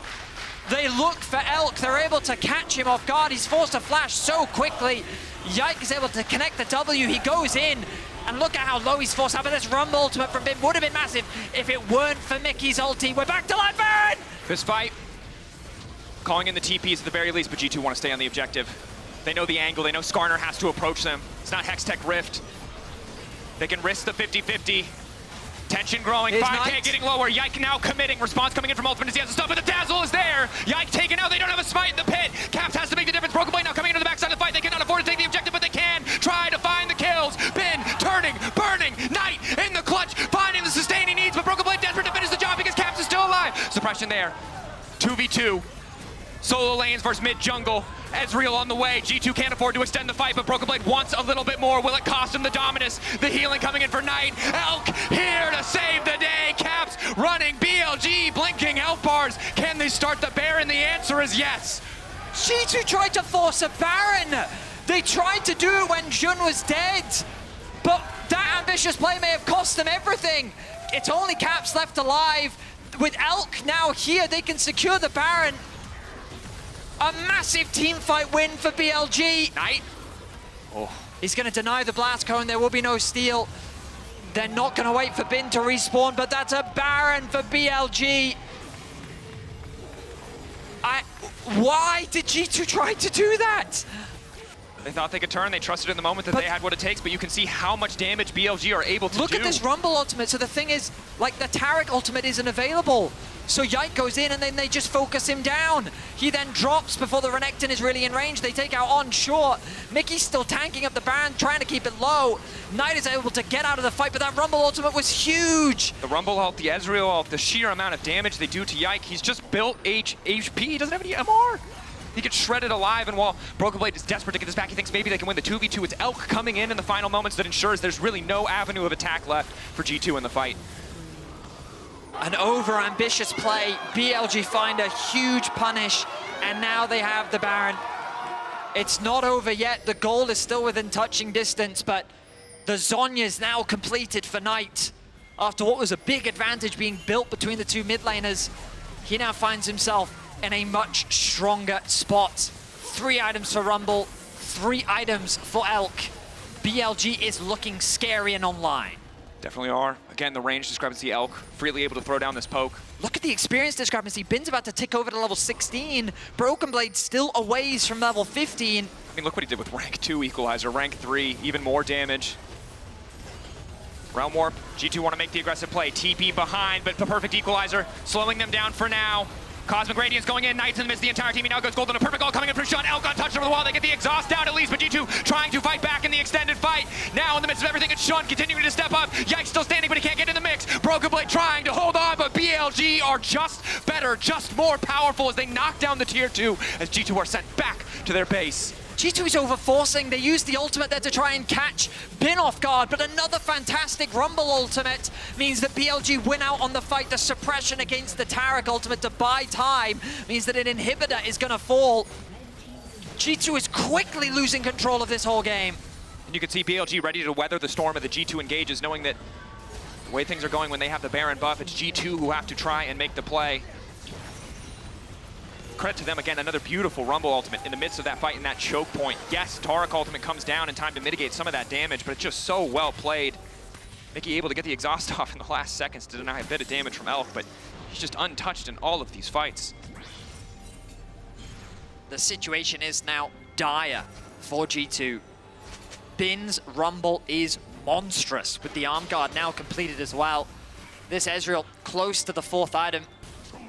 They look for Elk. They're able to catch him off guard. He's forced to flash so quickly. Yike is able to connect the W. He goes in, and look at how low he's forced. But this Rumble ultimate from Bin would have been massive if it weren't for Mickey's ulti. We're back to live burn! This fight, calling in the TPs at the very least, but G2 want to stay on the objective. They know the angle. They know Skarner has to approach them. It's not Hextech Rift. They can risk the 50-50. Tension growing, 5K getting lower. Yike now committing. Response coming in from Ultimate as he has to stop, but the Dazzle is there. Yike taken out. They don't have a smite in the pit. Caps has to make the difference. Broken Blade now coming into the backside of the fight. They cannot afford to take the objective, but they can try to find the kills. Bin turning, burning. Knight in the clutch, finding the sustain he needs, but Broken Blade desperate to finish the job because Caps is still alive. Suppression there. 2v2. Solo lanes versus mid jungle. Ezreal on the way. G2 can't afford to extend the fight, but Broken Blade wants a little bit more. Will it cost him the Dominus? The healing coming in for Knight. Elk here to save the day. Caps running. BLG blinking health bars. Can they start the Baron? The answer is yes. G2 tried to force a Baron. They tried to do it when Jun was dead, but that ambitious play may have cost them everything. It's only Caps left alive. With Elk now here, they can secure the Baron. A massive team fight win for BLG. Knight. Oh. He's going to deny the blast cone. There will be no steal. They're not going to wait for Bin to respawn, but that's a Baron for BLG. Why did G2 try to do that? They thought they could turn. They trusted in the moment that they had what it takes, but you can see how much damage BLG are able to do. Look at this Rumble ultimate. So the thing is, like, the Taric ultimate isn't available. So Yike goes in and then they just focus him down. He then drops before the Renekton is really in range. They take out on short. Mickey's still tanking up the Baron, trying to keep it low. Knight is able to get out of the fight, but that Rumble ultimate was huge. The Rumble ult, the Ezreal ult, the sheer amount of damage they do to Yike. He's just built HP. He doesn't have any MR. He gets shredded alive, and while Broken Blade is desperate to get this back, he thinks maybe they can win the 2v2. It's Elk coming in the final moments that ensures there's really no avenue of attack left for G2 in the fight. An over-ambitious play. BLG find a huge punish, and now they have the Baron. It's not over yet. The goal is still within touching distance, but the Zonya's now completed for Knight. After what was a big advantage being built between the two mid laners, he now finds himself in a much stronger spot. 3 items for Rumble, 3 items for Elk. BLG is looking scary and online. Definitely are. Again, the range discrepancy, Elk freely able to throw down this poke. Look at the experience discrepancy. Bin's about to tick over to level 16. Broken Blade still a ways from level 15. I mean, look what he did with rank 2 equalizer, rank 3, even more damage. Realm Warp, G2 want to make the aggressive play. TP behind, but the perfect equalizer, slowing them down for now. Cosmic Radiance going in, Knights in the midst, the entire team. He now goes golden, a perfect goal coming in for Shun. Elk untouched over the wall, they get the exhaust down at least, but G2 trying to fight back in the extended fight. Now in the midst of everything, it's Shun continuing to step up. Yike still standing, but he can't get in the mix. Broken Blade trying to hold on, but BLG are just better, just more powerful as they knock down the tier 2 as G2 are sent back to their base. G2 is overforcing. They use the ultimate there to try and catch Bin off guard, but another fantastic Rumble ultimate means that BLG win out on the fight. The suppression against the Taric ultimate to buy time means that an inhibitor is going to fall. G2 is quickly losing control of this whole game. And you can see BLG ready to weather the storm of the G2 engages, knowing that the way things are going when they have the Baron buff, it's G2 who have to try and make the play. Credit to them again, another beautiful Rumble ultimate in the midst of that fight and that choke point. Yes, Taric ultimate comes down in time to mitigate some of that damage, but it's just so well played. Mickey able to get the exhaust off in the last seconds to deny a bit of damage from Elk, but he's just untouched in all of these fights. The situation is now dire for G2. Bin's Rumble is monstrous with the arm guard now completed as well. This Ezreal close to the 4th item.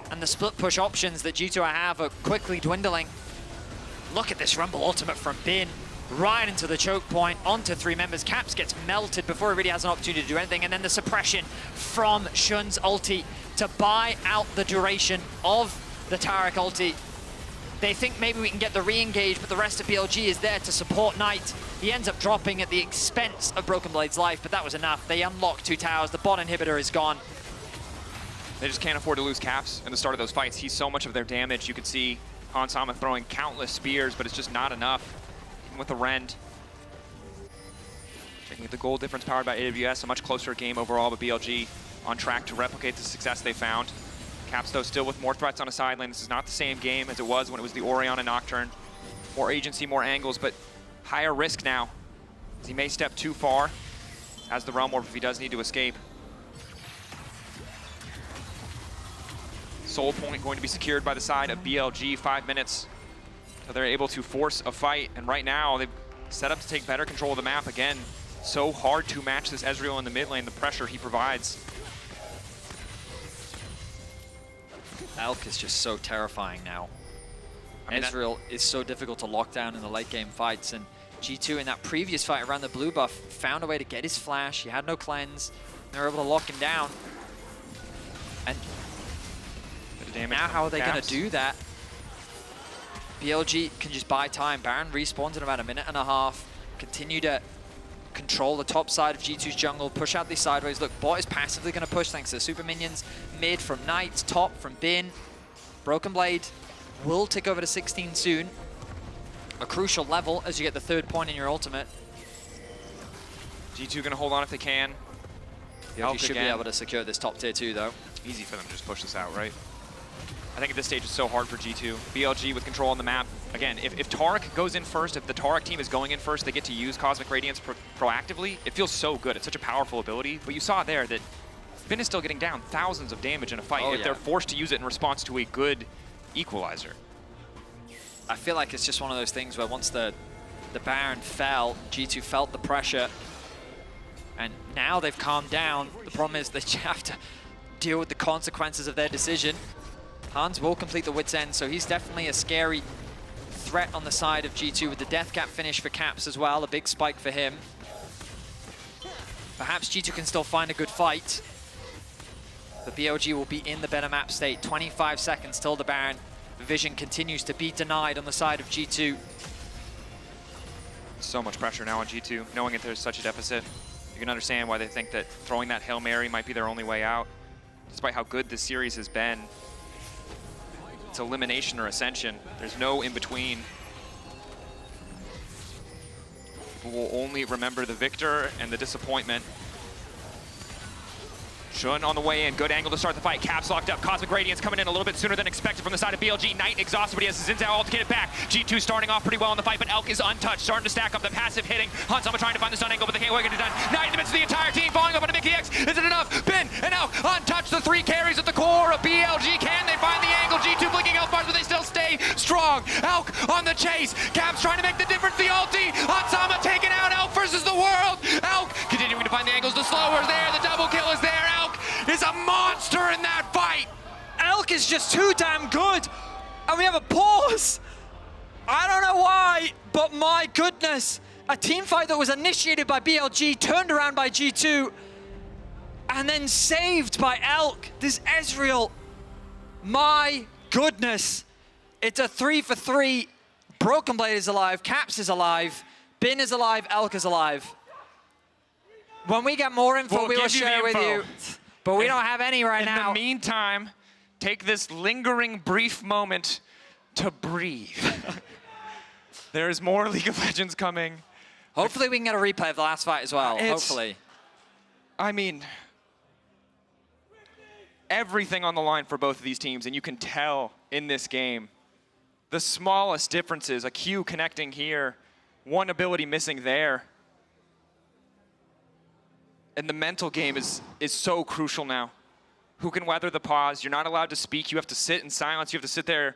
And the split push options that G2 have are quickly dwindling. Look at this Rumble ultimate from Bin. right into the choke point, onto 3 members. Caps gets melted before he really has an opportunity to do anything, and then the suppression from Shun's ulti to buy out the duration of the Taric ulti. They think maybe we can get the re-engage, but the rest of BLG is there to support Knight. He ends up dropping at the expense of Broken Blade's life, but that was enough. They unlock 2 towers, the bot inhibitor is gone. They just can't afford to lose Caps in the start of those fights. He's so much of their damage. You could see Hans Sama throwing countless spears, but it's just not enough, even with the Rend. Checking the goal difference powered by AWS, a much closer game overall, but BLG on track to replicate the success they found. Caps, though, still with more threats on a side lane. This is not the same game as it was when it was the Orion and Nocturne. More agency, more angles, but higher risk now. He may step too far as the Realm Warp if he does need to escape. Soul Point going to be secured by the side of BLG, 5 minutes. So they're able to force a fight, and right now they've set up to take better control of the map. Again, so hard to match this Ezreal in the mid lane, the pressure he provides. Elk is just so terrifying now. I mean, Ezreal is so difficult to lock down in the late game fights, and G2 in that previous fight around the blue buff found a way to get his flash. He had no cleanse. They were able to lock him down. And now how are they going to do that? BLG can just buy time. Baron respawns in about a minute and a half. Continue to control the top side of G2's jungle, push out these sideways. Look, bot is passively going to push thanks to the super minions. Mid from Knight, top from Bin. Broken Blade will tick over to 16 soon. A crucial level as you get the 3rd point in your ultimate. G2 going to hold on if they can. BLG should be able to secure this top tier 2, though. Easy for them to just push this out, right? I think at this stage it's so hard for G2. BLG with control on the map. Again, if Taric goes in first, if the Taric team is going in first, they get to use Cosmic Radiance proactively. It feels so good. It's such a powerful ability. But you saw there that Bin is still getting down thousands of damage in a fight if they're forced to use it in response to a good equalizer. I feel like it's just one of those things where once the Baron fell, G2 felt the pressure, and now they've calmed down. The problem is they have to deal with the consequences of their decision. Hans will complete the Wit's End, so he's definitely a scary threat on the side of G2 with the Death Cap finish for Caps as well, a big spike for him. Perhaps G2 can still find a good fight. The BLG will be in the better map state. 25 seconds till the Baron. Vision continues to be denied on the side of G2. So much pressure now on G2, knowing that there's such a deficit. You can understand why they think that throwing that Hail Mary might be their only way out. Despite how good this series has been, it's elimination or ascension. There's no in-between. People will only remember the victor and the disappointment. Shun on the way in, good angle to start the fight. Caps locked up, Cosmic Radiance coming in a little bit sooner than expected from the side of BLG. Knight exhausted, but he has his Xin Zhao ult to get it back. G2 starting off pretty well in the fight, but Elk is untouched, starting to stack up the passive hitting. Hans Sama trying to find the stun angle, but they can't get it done. Knight in the midst of the entire team, falling up on a Mickey X. Is it enough? Bin and Elk untouched, the 3 carries at the core of BLG. Can they find the angle? G2 blinking health bars, but they still stay strong. Elk on the chase. Caps trying to make the difference, the ulti. Hans Sama taking out Elk versus the world. Elk continuing to find the angles, the slower is there, the double kill is there. Elk is a monster in that fight. Elk is just too damn good. And we have a pause. I don't know why, but my goodness. A team fight that was initiated by BLG, turned around by G2, and then saved by Elk. This Ezreal, my goodness. It's a 3 for 3. Broken Blade is alive, Caps is alive, Bin is alive, Elk is alive. When we get more info, we will share with you. But we don't have any right now. In the meantime, take this lingering brief moment to breathe. There's more League of Legends coming. Hopefully we can get a replay of the last fight as well, hopefully. I mean, everything on the line for both of these teams, and you can tell in this game, the smallest differences, a Q connecting here, one ability missing there. And the mental game is so crucial now. Who can weather the pause? You're not allowed to speak. You have to sit in silence. You have to sit there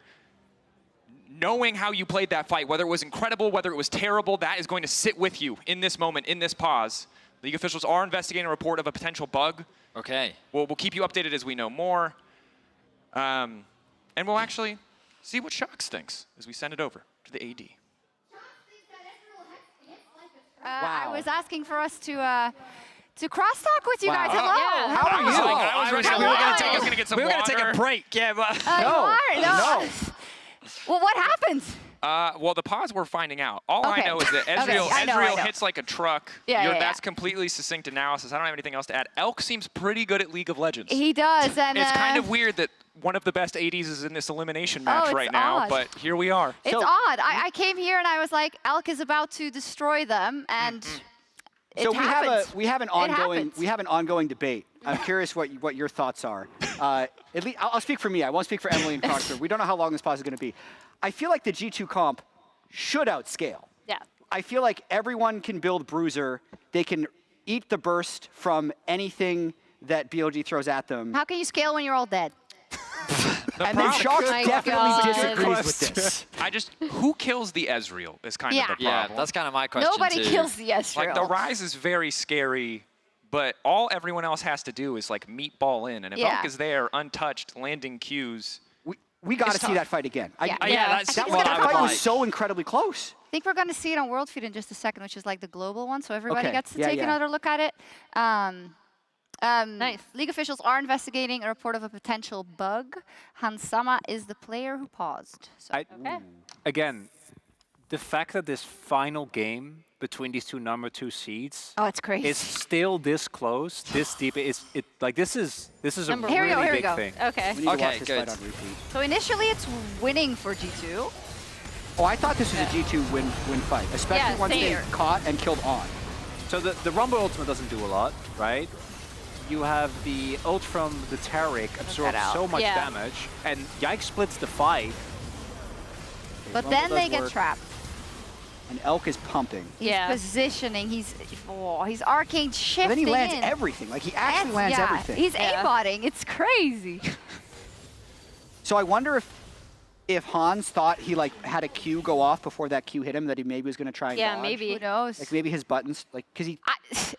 knowing how you played that fight, whether it was incredible, whether it was terrible. That is going to sit with you in this moment, in this pause. League officials are investigating a report of a potential bug. Okay. We'll keep you updated as we know more. And we'll actually see what Shox thinks as we send it over to the AD. I was asking for us to crosstalk with you guys. Hello. Yeah. How are you? I was ready. We were Hello. going to get some water. take a break, yeah, but... No. Well, what happened? Well, the pause we're finding out. All I Okay. know is that Okay, I know. Ezreal hits like a truck. Yeah, That's completely succinct analysis. I don't have anything else to add. Elk seems pretty good at League of Legends. He does, and It's kind of weird that one of the best 80s is in this elimination match it's right now, odd. but here we are. It's odd. I came here and I was like, Elk is about to destroy them, and it So happened. we have an ongoing debate. I'm curious what your thoughts are. At least I'll speak for me. I won't speak for Emily and Crocker. We don't know how long this pause is going to be. I feel like the G2 comp should outscale. Yeah. I feel like everyone can build Bruiser. They can eat the burst from anything that BLG throws at them. How can you scale when you're all dead? And then Shox my definitely God. disagrees with this. Who kills the Ezreal is kind Yeah. of the Yeah, problem. that's kind of my question, Nobody too. kills the Ezreal. Like, the Rise is very scary, but all everyone else has to do is, like, meatball in. And if Yeah. Elk is there, untouched, landing Qs, We got to It's see tough. that fight again. Yeah. that's That what I would fight like. was so incredibly close. I think we're going to see it on World Feed in just a second, which is like the global one, so everybody Okay. gets to Yeah, take yeah. another look at it. Nice. League officials are investigating a report of a potential bug. Hansama is the player who paused. So. Okay. Again, the fact that this final game between these two number 2 seeds Oh, it's crazy. is still this close, this deep, this is a Number really Here we go, big here we thing. Okay. We need to Okay, watch this good. fight on repeat. So initially it's winning for G2. Oh, I thought this was a G2 win fight, especially Yeah, once they same. caught and killed on. So the Rumble ultimate doesn't do a lot, right? You have the ult from the Taric absorb out. so much Yeah. damage, and Yike splits the fight. But Rumble then does they get work. trapped. And Elk is pumping. He's Yeah. positioning, he's arcane shifting But then he lands in. everything. Like, he actually And- lands yeah, everything. He's Yeah. aimbotting, it's crazy. So I wonder if Hans thought he, like, had a Q go off before that Q hit him, that he maybe was going to try and Yeah, dodge. maybe. Who knows? Like, maybe his buttons, like, because he...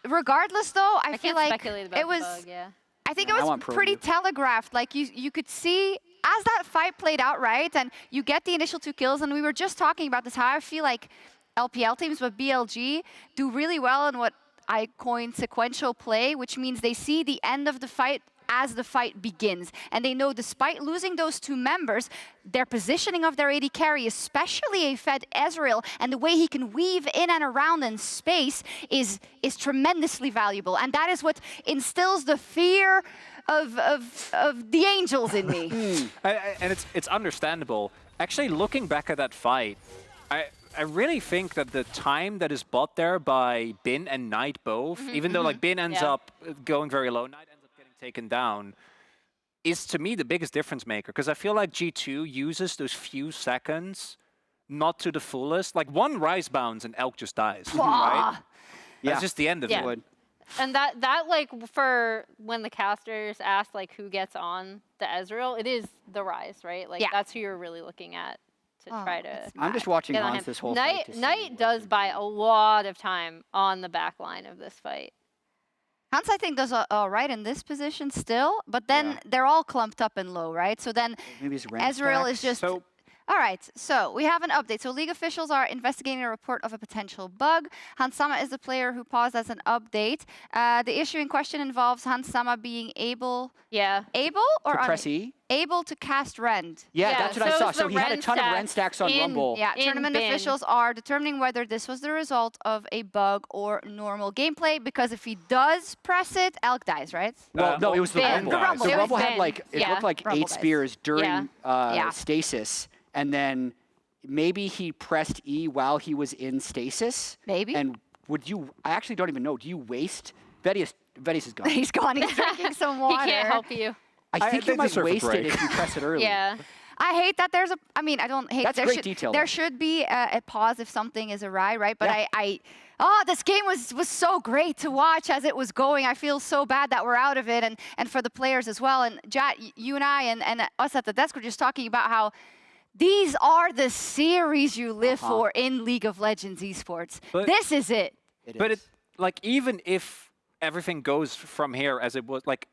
Regardless though, I feel can't like speculate about it was... the bug, yeah. I think Yeah, I it was want pro pretty move. telegraphed. Like you could see as that fight played out, right? And you get the initial 2 kills, and we were just talking about this, how I feel like LPL teams, but BLG do really well in what I coined sequential play, which means they see the end of the fight as the fight begins. And they know despite losing those 2 members, their positioning of their AD carry, especially a fed Ezreal, and the way he can weave in and around in space is tremendously valuable. And that is what instills the fear of the angels in me. And it's understandable. Actually, looking back at that fight, I really think that the time that is bought there by Bin and Knight both, even though like Bin ends Yeah. up going very low, Knight ends up getting taken down, is to me the biggest difference maker. Because I feel like G2 uses those few seconds not to the fullest. Like one rise bounce and Elk just dies, right? Yeah. That's just the end of Yeah. it. And that like for when the casters ask like who gets on the Ezreal, it is the Rise, right? Like Yeah. that's who you're really looking at to try to it's I'm just watching get on Hans him. this whole Knight, fight. to see Knight what- does buy a lot of time on the back line of this fight. Hans, I think, does all right in this position still, but then Yeah. they're all clumped up and low, right? So then Maybe his rank Ezreal stacks? is just... So All right, so we have an update. So League officials are investigating a report of a potential bug. Hansama is the player who paused as an update. The issue in question involves Hansama being able Yeah. or To press E? able to cast Rend. Yeah, Yeah, that's what I so saw. it's So the he had a Ren ton of stats Ren stacks on in- Rumble. Yeah, In tournament bin. officials are determining whether this was the result of a bug or normal gameplay, because if he does press it, Elk dies, right? Well, no, it was the Bin. Rumble. The Rumble. The It was Rumble had Bin. like, it Yeah. looked like Rumble 8 dies. spears during Yeah. stasis, and then maybe he pressed E while he was in stasis. Maybe. And would you, I actually don't even know, do you waste? Vedius is gone. He's gone. He's drinking some He water. can't help you. I think you they might deserve a waste it break. if you press it early. Yeah. I hate that there's a. I mean, I don't hate. That's there great should, detail, There though. should be a pause if something is awry, right? But Yeah. this game was so great to watch as it was going. I feel so bad that we're out of it, and for the players as well. And Jat, you and I and us at the desk were just talking about how these are the series you live for in League of Legends esports. But- This is it. It But is. it, like, even if everything goes from here as it was, like,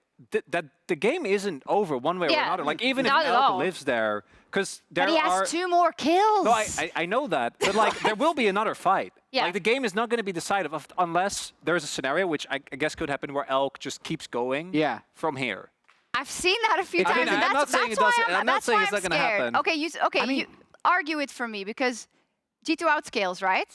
that the game isn't over one way or Yeah, another. Like even if not at Elk all. lives there, because there But he are. has 2 more kills. No, I know that, but like there will be another fight. Yeah. Like the game is not going to be decided unless there's a scenario which I guess could happen where Elk just keeps going. Yeah. From here. I've seen that a few I times. mean, and I'm that's, not saying that's it why doesn't- I'm not that's saying why it's I'm not gonna scared. happen. Okay, you argue it for me because G2 outscales, right?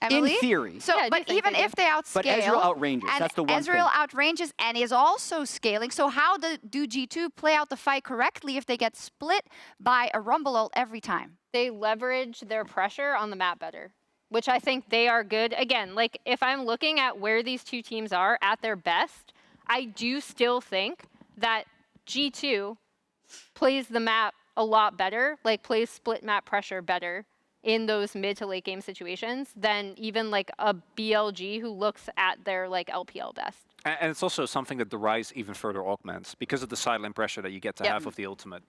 Emily? In theory. So, Yeah, I do but think even they do. if they outscale, But Ezreal outranges. and That's the one Ezreal thing. outranges and is also scaling. So how do G2 play out the fight correctly if they get split by a Rumble ult every time? They leverage their pressure on the map better, which I think they are good. Again, like if I'm looking at where these two teams are at their best, I do still think that G2 plays the map a lot better, like plays split map pressure better in those mid to late game situations than even like a BLG who looks at their like LPL best. And it's also something that the Rise even further augments because of the sideline pressure that you get to Yep. have of the ultimate.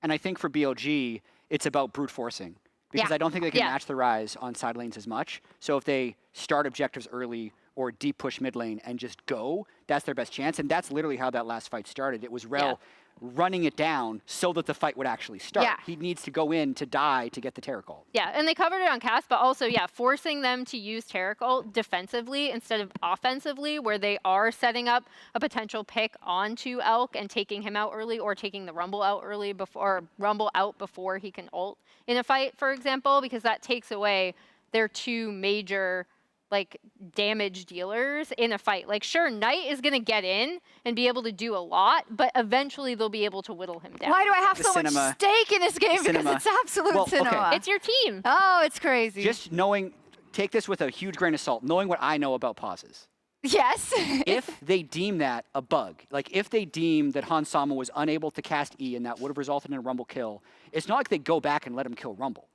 And I think for BLG, it's about brute forcing. Because Yeah. I don't think they can Yeah. match the Rise on side lanes as much. So if they start objectives early or deep push mid lane and just go, that's their best chance. And that's literally how that last fight started. It was Rel running it down so that the fight would actually start. Yeah. He needs to go in to die to get the Terror Call. Yeah, and they covered it on cast, but also, yeah, forcing them to use Terror Cult defensively instead of offensively, where they are setting up a potential pick onto Elk and taking him out early or taking the Rumble out early before Rumble out before he can ult in a fight, for example, because that takes away their 2 major like damage dealers in a fight. Like sure, Knight is gonna get in and be able to do a lot, but eventually they'll be able to whittle him down. Why do I have The so cinema. much stake in this game? Because Cinema. it's absolute Well, okay. cinema. It's your team. Oh, it's crazy. Just knowing, take this with a huge grain of salt, knowing what I know about pauses. yes. If they deem that a bug, like if they deem that Hans Sama was unable to cast E and that would have resulted in a Rumble kill, it's not like they go back and let him kill Rumble.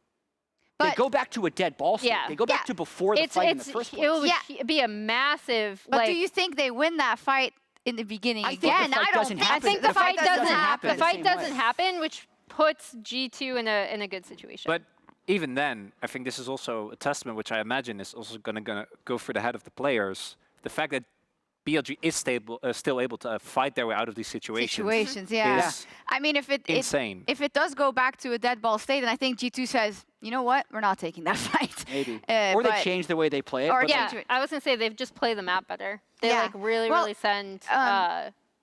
They But- go back to a dead ball state. Yeah. They go back Yeah. to before the fight in the first place. It would Yeah. be a massive But like do you think they win that fight in the beginning I think the again? fight I don't doesn't think I happen. think so. the fight doesn't happen The the fight same doesn't way. happen, which puts G2 in a good situation. But even then, I think this is also a testament, which I imagine is also going to go through the head of the players. The fact that BLG is still able to fight their way out of these situations. Yeah. is I mean, if it insane. if it does go back to a dead ball state, then I think G2 says, you know what, we're not taking that fight. Maybe. Or they but- change the way they play it. or but yeah. like, yeah, I was gonna say they've just played the map better. They Yeah. like really Well, send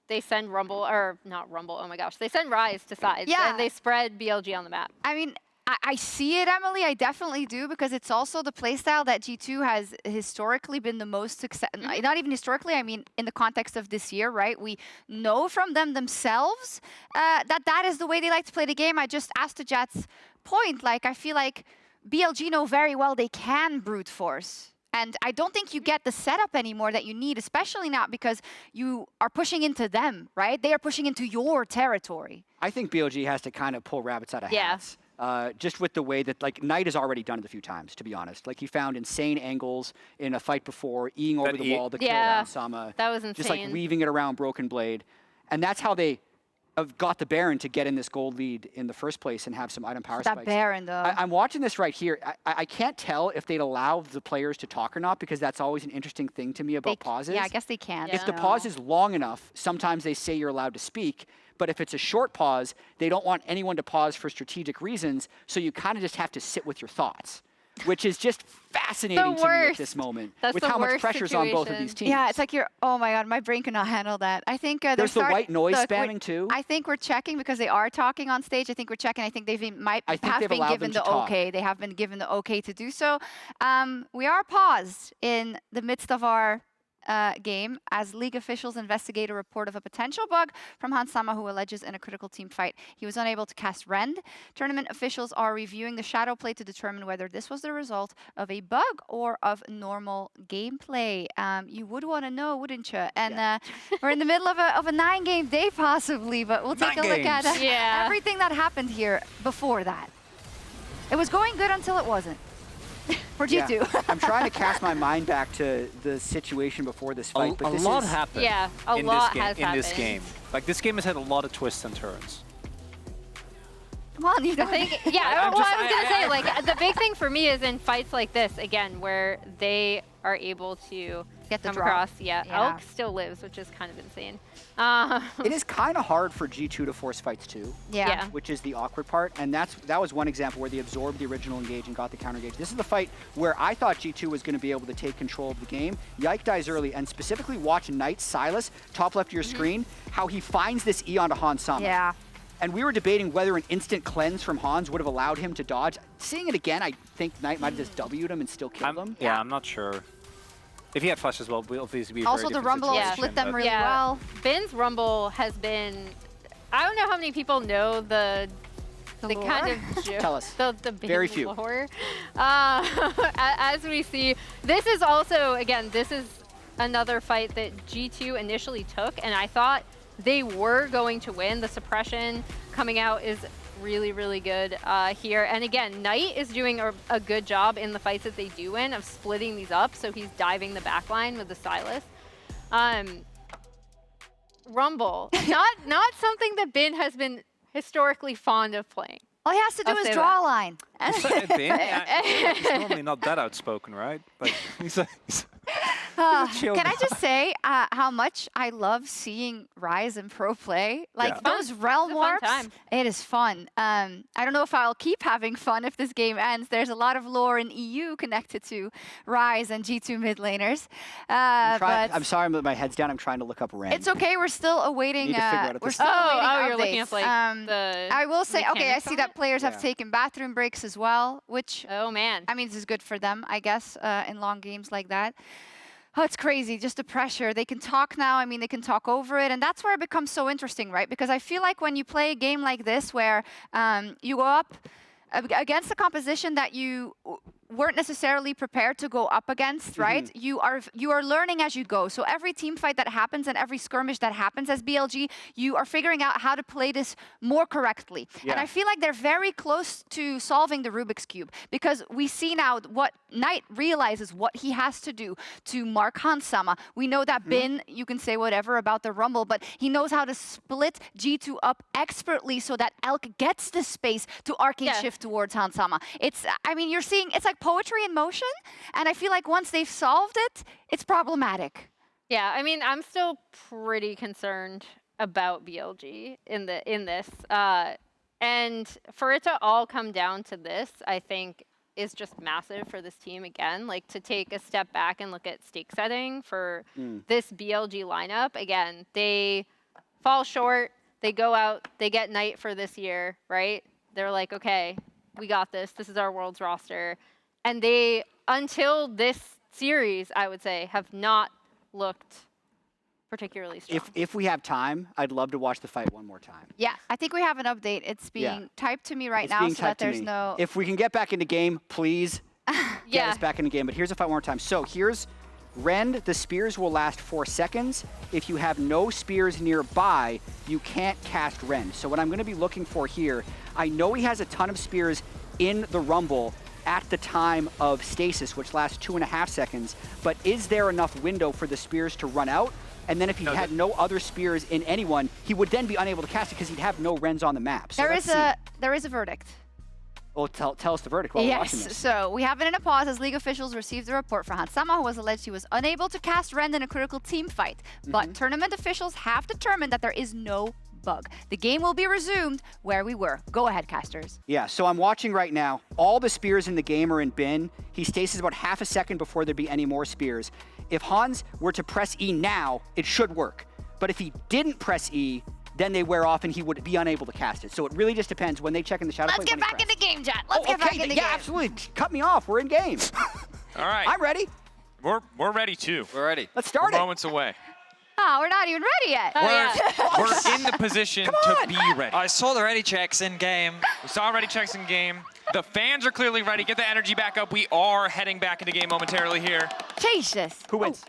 they send Rumble or not Rumble. Oh my gosh, they send Rise to sides. Yeah. and they spread BLG on the map. I mean, I see it, Emily. I definitely do, because it's also the playstyle that G2 has historically been the most success. Not even historically, I mean, in the context of this year, right? We know from them themselves that is the way they like to play the game. I just asked to Jat's point, like, I feel like BLG know very well they can brute force. And I don't think you get the setup anymore that you need, especially not because you are pushing into them, right? They are pushing into your territory. I think BLG has to kind of pull rabbits out of Yeah. hats. Just with the way that, like, Knight has already done it a few times, to be honest. Like, he found insane angles in a fight before, eating over the wall to kill Yeah, Sama. that was Just, like, insane. weaving it around Broken Blade. And that's how they have got the Baron to get in this gold lead in the first place and have some item power That spikes. Baron, though. I'm watching this right here. I can't tell if they'd allow the players to talk or not, because that's always an interesting thing to me about pauses. Yeah, I guess they can. Yeah. If the pause is long enough, sometimes they say you're allowed to speak. But if it's a short pause, they don't want anyone to pause for strategic reasons. So you kind of just have to sit with your thoughts, which is just fascinating to me at worst. this moment That's with the how much worst pressure's on both of these situation. teams. Yeah, it's like you're, oh my God, my brain could not handle that. I think they're There's the starting- white noise look, spamming too. I think we're checking because they are talking on stage. I think we're checking. I think they've I think have they've been allowed given them the to talk. okay. They have been given the okay to do so. We are paused in the midst of our game as league officials investigate a report of a potential bug from Hans Sama, who alleges in a critical team fight he was unable to cast Rend. Tournament officials are reviewing the shadow play to determine whether this was the result of a bug or of normal gameplay. You would want to know, wouldn't you? And we're in the middle of a 9-game day possibly, but we'll take 9 a look at games. Yeah. everything that happened here before that. It was going good until it wasn't. For G2. Yeah. I'm trying to cast my mind back to the situation before this fight. A but this lot is, happened. Yeah, a in lot this game, has in this happened. game. Like this game has had a lot of twists and turns. Come on, you I don't think, yeah, I'm well, just- I was gonna say, like, the big thing for me is in fights like this, again, where they are able to get the come draw. across. Yeah. Yeah. Elk still lives, which is kind of insane. It is kind of hard for G2 to force fights too. Yeah. Which is the awkward part, and that was one example where they absorbed the original engage and got the counter engage. This is the fight where I thought G2 was going to be able to take control of the game. Yike dies early, and specifically watch Knight Silas, top left of your screen, how he finds this E onto Hans Sama. Yeah. And we were debating whether an instant cleanse from Hans would have allowed him to dodge. Seeing it again, I think Knight might have just W'd him and still killed him. Yeah, I'm not sure. If he had flash as well, we'll obviously be a Also, very the different Rumble situation, split them but- really well. Bin's Rumble has been, I don't know how many people know the lore? kind of joke, Tell us. the Bin Very few. lore. As we see, this is also, again, this is another fight that G2 initially took, and I thought they were going to win. The suppression coming out is really, really good here. And again, Knight is doing a good job in the fights that they do win of splitting these up, so he's diving the backline with the Silas. Rumble, not something that Bin has been historically fond of playing. All he has to do I'll is say draw a line. He's normally not that outspoken, right? Like, he's chill Can I guy. just say how much I love seeing Rise and Pro play? Like Yeah. those realm It's a fun warps, time. it is fun. I don't know if I'll keep having fun if this game ends. There's a lot of lore in EU connected to Rise and G2 mid laners. But I'm sorry, my head's down. I'm trying to look up Ren. it's okay. We're still awaiting. Need to figure out if We're this- still awaiting Oh, you're looking updates. up like the I will say, okay, I mechanics see on that it? players have Yeah. taken bathroom breaks as well, which Oh man. I mean, this is good for them, I guess, in long games like that. Oh, it's crazy, just the pressure. They can talk now. I mean, they can talk over it. And that's where it becomes so interesting, right? Because I feel like when you play a game like this where you go up against a composition that you weren't necessarily prepared to go up against, right? You are learning as you go. So every team fight that happens and every skirmish that happens as BLG, you are figuring out how to play this more correctly. And Yeah. I feel like they're very close to solving the Rubik's Cube because we see now what Knight realizes what he has to do to mark Hans Sama. We know that Bin, you can say whatever about the Rumble, but he knows how to split G2 up expertly so that Elk gets the space to arcade Yeah. shift towards Hans Sama. I mean, you're seeing, it's like poetry in motion, and I feel like once they've solved it, it's problematic. Yeah, I mean, I'm still pretty concerned about BLG in this, and for it to all come down to this, I think is just massive for this team again. Like to take a step back and look at stake setting for this BLG lineup. Again, they fall short. They go out. They get Knight for this year, right? They're like, okay, we got this. This is our world's roster. And they, until this series, I would say, have not looked particularly strong. If we have time, I'd love to watch the fight one more time. Yeah, I think we have an update. It's being typed to me right It's now being so that typed to there's me. no... If we can get back into game, please get Yeah. us back into game. But here's a fight one more time. So here's Rend. The spears will last 4 seconds. If you have no spears nearby, you can't cast Rend. So what I'm going to be looking for here, I know he has a ton of spears in the Rumble at the time of stasis, which lasts 2.5 seconds. But is there enough window for the spears to run out? And then if he had no other spears in anyone, he would then be unable to cast it because he'd have no Rens on the map. So there let's is a verdict. Well, tell us the verdict while we're watching Yes, this. so we have it in a pause as League officials received a report from Hans Sama, who was alleged he was unable to cast Rend in a critical team fight. But tournament officials have determined that there is no bug. The game will be resumed where we were. Go ahead, casters. Yeah, so I'm watching right now. All the spears in the game are in Bin. He stasis about half a second before there'd be any more spears. If Hans were to press E now, it should work. But if he didn't press E, then they wear off and he would be unable to cast it. So it really just depends when they check in the shadow Let's plate get when he back in press. the game, Jet. Let's get back in the yeah, game. absolutely. Cut me off. We're in game. All right. I'm ready. We're ready too. We're ready. Let's start We're it. moments away. Oh, we're not even ready yet. We're in the position to be ready. I saw the ready checks in game. We saw ready checks in game. The fans are clearly ready. Get the energy back up. We are heading back into game momentarily here. Jesus. Who wins?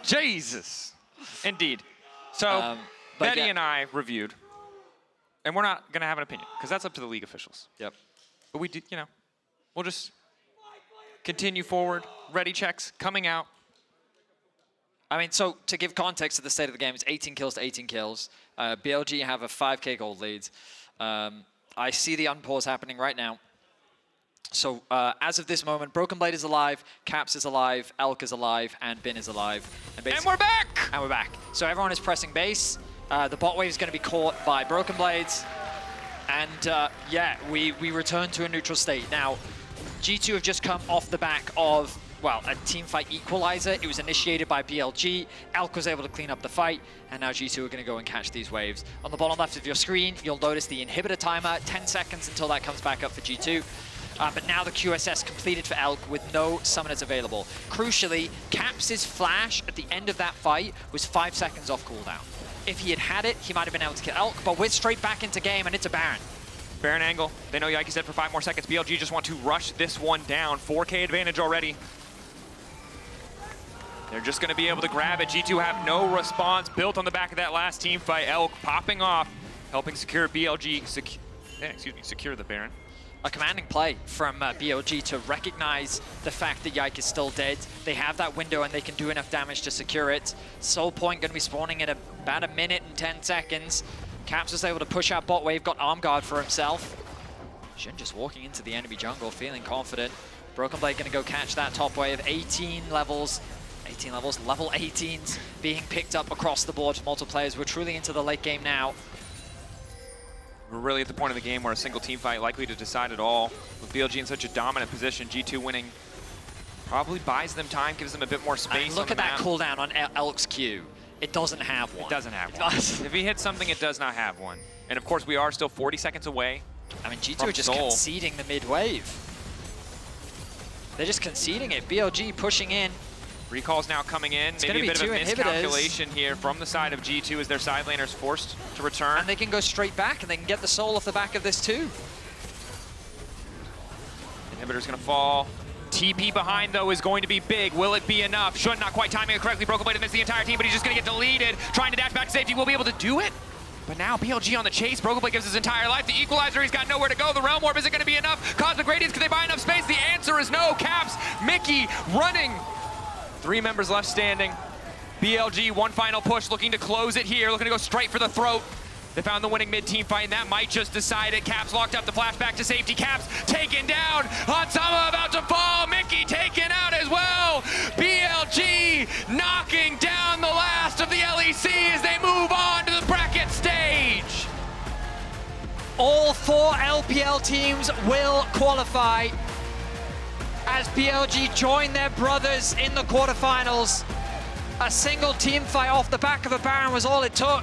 Jesus. Indeed. So but Betty yeah. and I reviewed, and we're not going to have an opinion because that's up to the league officials. Yep. But we did, we'll just continue forward. Ready checks coming out. I mean, so to give context to the state of the game, it's 18 kills to 18 kills. BLG have a 5k gold lead. I see the unpause happening right now. So as of this moment, Broken Blade is alive, Caps is alive, Elk is alive, and Bin is alive. And we're back! And we're back. So everyone is pressing base. The bot wave is going to be caught by Broken Blades. And yeah, we return to a neutral state. Now, G2 have just come off the back of, well, a teamfight equalizer. It was initiated by BLG. Elk was able to clean up the fight, and now G2 are going to go and catch these waves. On the bottom left of your screen, you'll notice the inhibitor timer, 10 seconds until that comes back up for G2. But now the QSS completed for Elk with no summoners available. Crucially, Caps' flash at the end of that fight was 5 seconds off cooldown. If he had had it, he might have been able to kill Elk, but we're straight back into game, and it's a Baron. Baron angle. They know Yike's dead for 5 more seconds. BLG just want to rush this one down. 4K advantage already. They're just going to be able to grab it. G2 have no response built on the back of that last team fight. Elk popping off, helping secure BLG, secure the Baron. A commanding play from BLG to recognize the fact that Yike is still dead. They have that window and they can do enough damage to secure it. Soul Point going to be spawning in about 1 minute and 10 seconds. Caps was able to push out bot wave, got arm guard for himself. Jhin just walking into the enemy jungle, feeling confident. Broken Blade going to go catch that top wave. 18 levels, level 18s being picked up across the board for multiple players. We're truly into the late game now. We're really at the point of the game where a single team fight likely to decide it all. With BLG in such a dominant position, G2 winning probably buys them time, gives them a bit more space. And look at that cooldown on Elk's Q. It doesn't have one. It doesn't have one. If he hits something, it does not have one. And of course, we are still 40 seconds away. I mean, G2 are just conceding the mid-wave. They're just conceding it. BLG pushing in. Recall's now coming in. Maybe a bit of a miscalculation here from the side of G2 as their side laners forced to return. And they can go straight back and they can get the soul off the back of this too. Inhibitor's gonna fall. TP behind, though, is going to be big. Will it be enough? Should not quite timing it correctly. Broken Blade missed the entire team, but he's just gonna get deleted. Trying to dash back to safety. Will be able to do it. But now BLG on the chase. Broken Blade gives his entire life. The equalizer, he's got nowhere to go. The Realm Warp, is it gonna be enough? Cosmic Radiance, can they buy enough space? The answer is no. Caps, Mickey running. 3 members left standing. BLG, one final push, looking to close it here, looking to go straight for the throat. They found the winning mid-team fight, and that might just decide it. Caps locked up the flashback to safety. Caps taken down. Hansama about to fall. Mickey taken out as well. BLG knocking down the last of the LEC as they move on to the bracket stage. All 4 LPL teams will qualify as BLG join their brothers in the quarterfinals. A single team fight off the back of a Baron was all it took.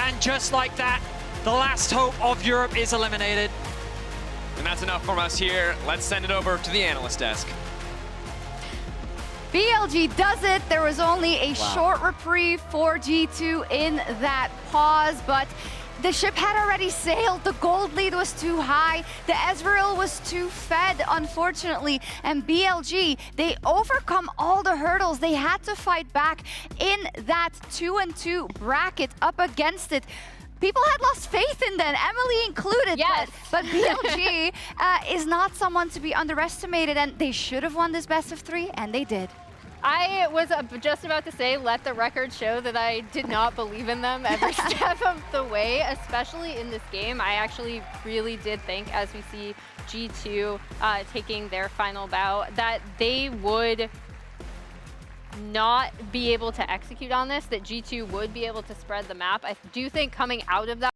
And just like that, the last hope of Europe is eliminated. And that's enough from us here. Let's send it over to the analyst desk. BLG does it. There was only a short reprieve for G2 in that pause, but the ship had already sailed. The gold lead was too high. The Ezreal was too fed, unfortunately. And BLG, they overcome all the hurdles. They had to fight back in that 2-2 bracket up against it. People had lost faith in them, Emily included. Yes. But BLG is not someone to be underestimated, and they should have won this best of 3, and they did. I was just about to say, let the record show that I did not believe in them every step of the way, especially in this game. I actually really did think, as we see G2 taking their final bow, that they would not be able to execute on this, that G2 would be able to spread the map. I do think coming out of that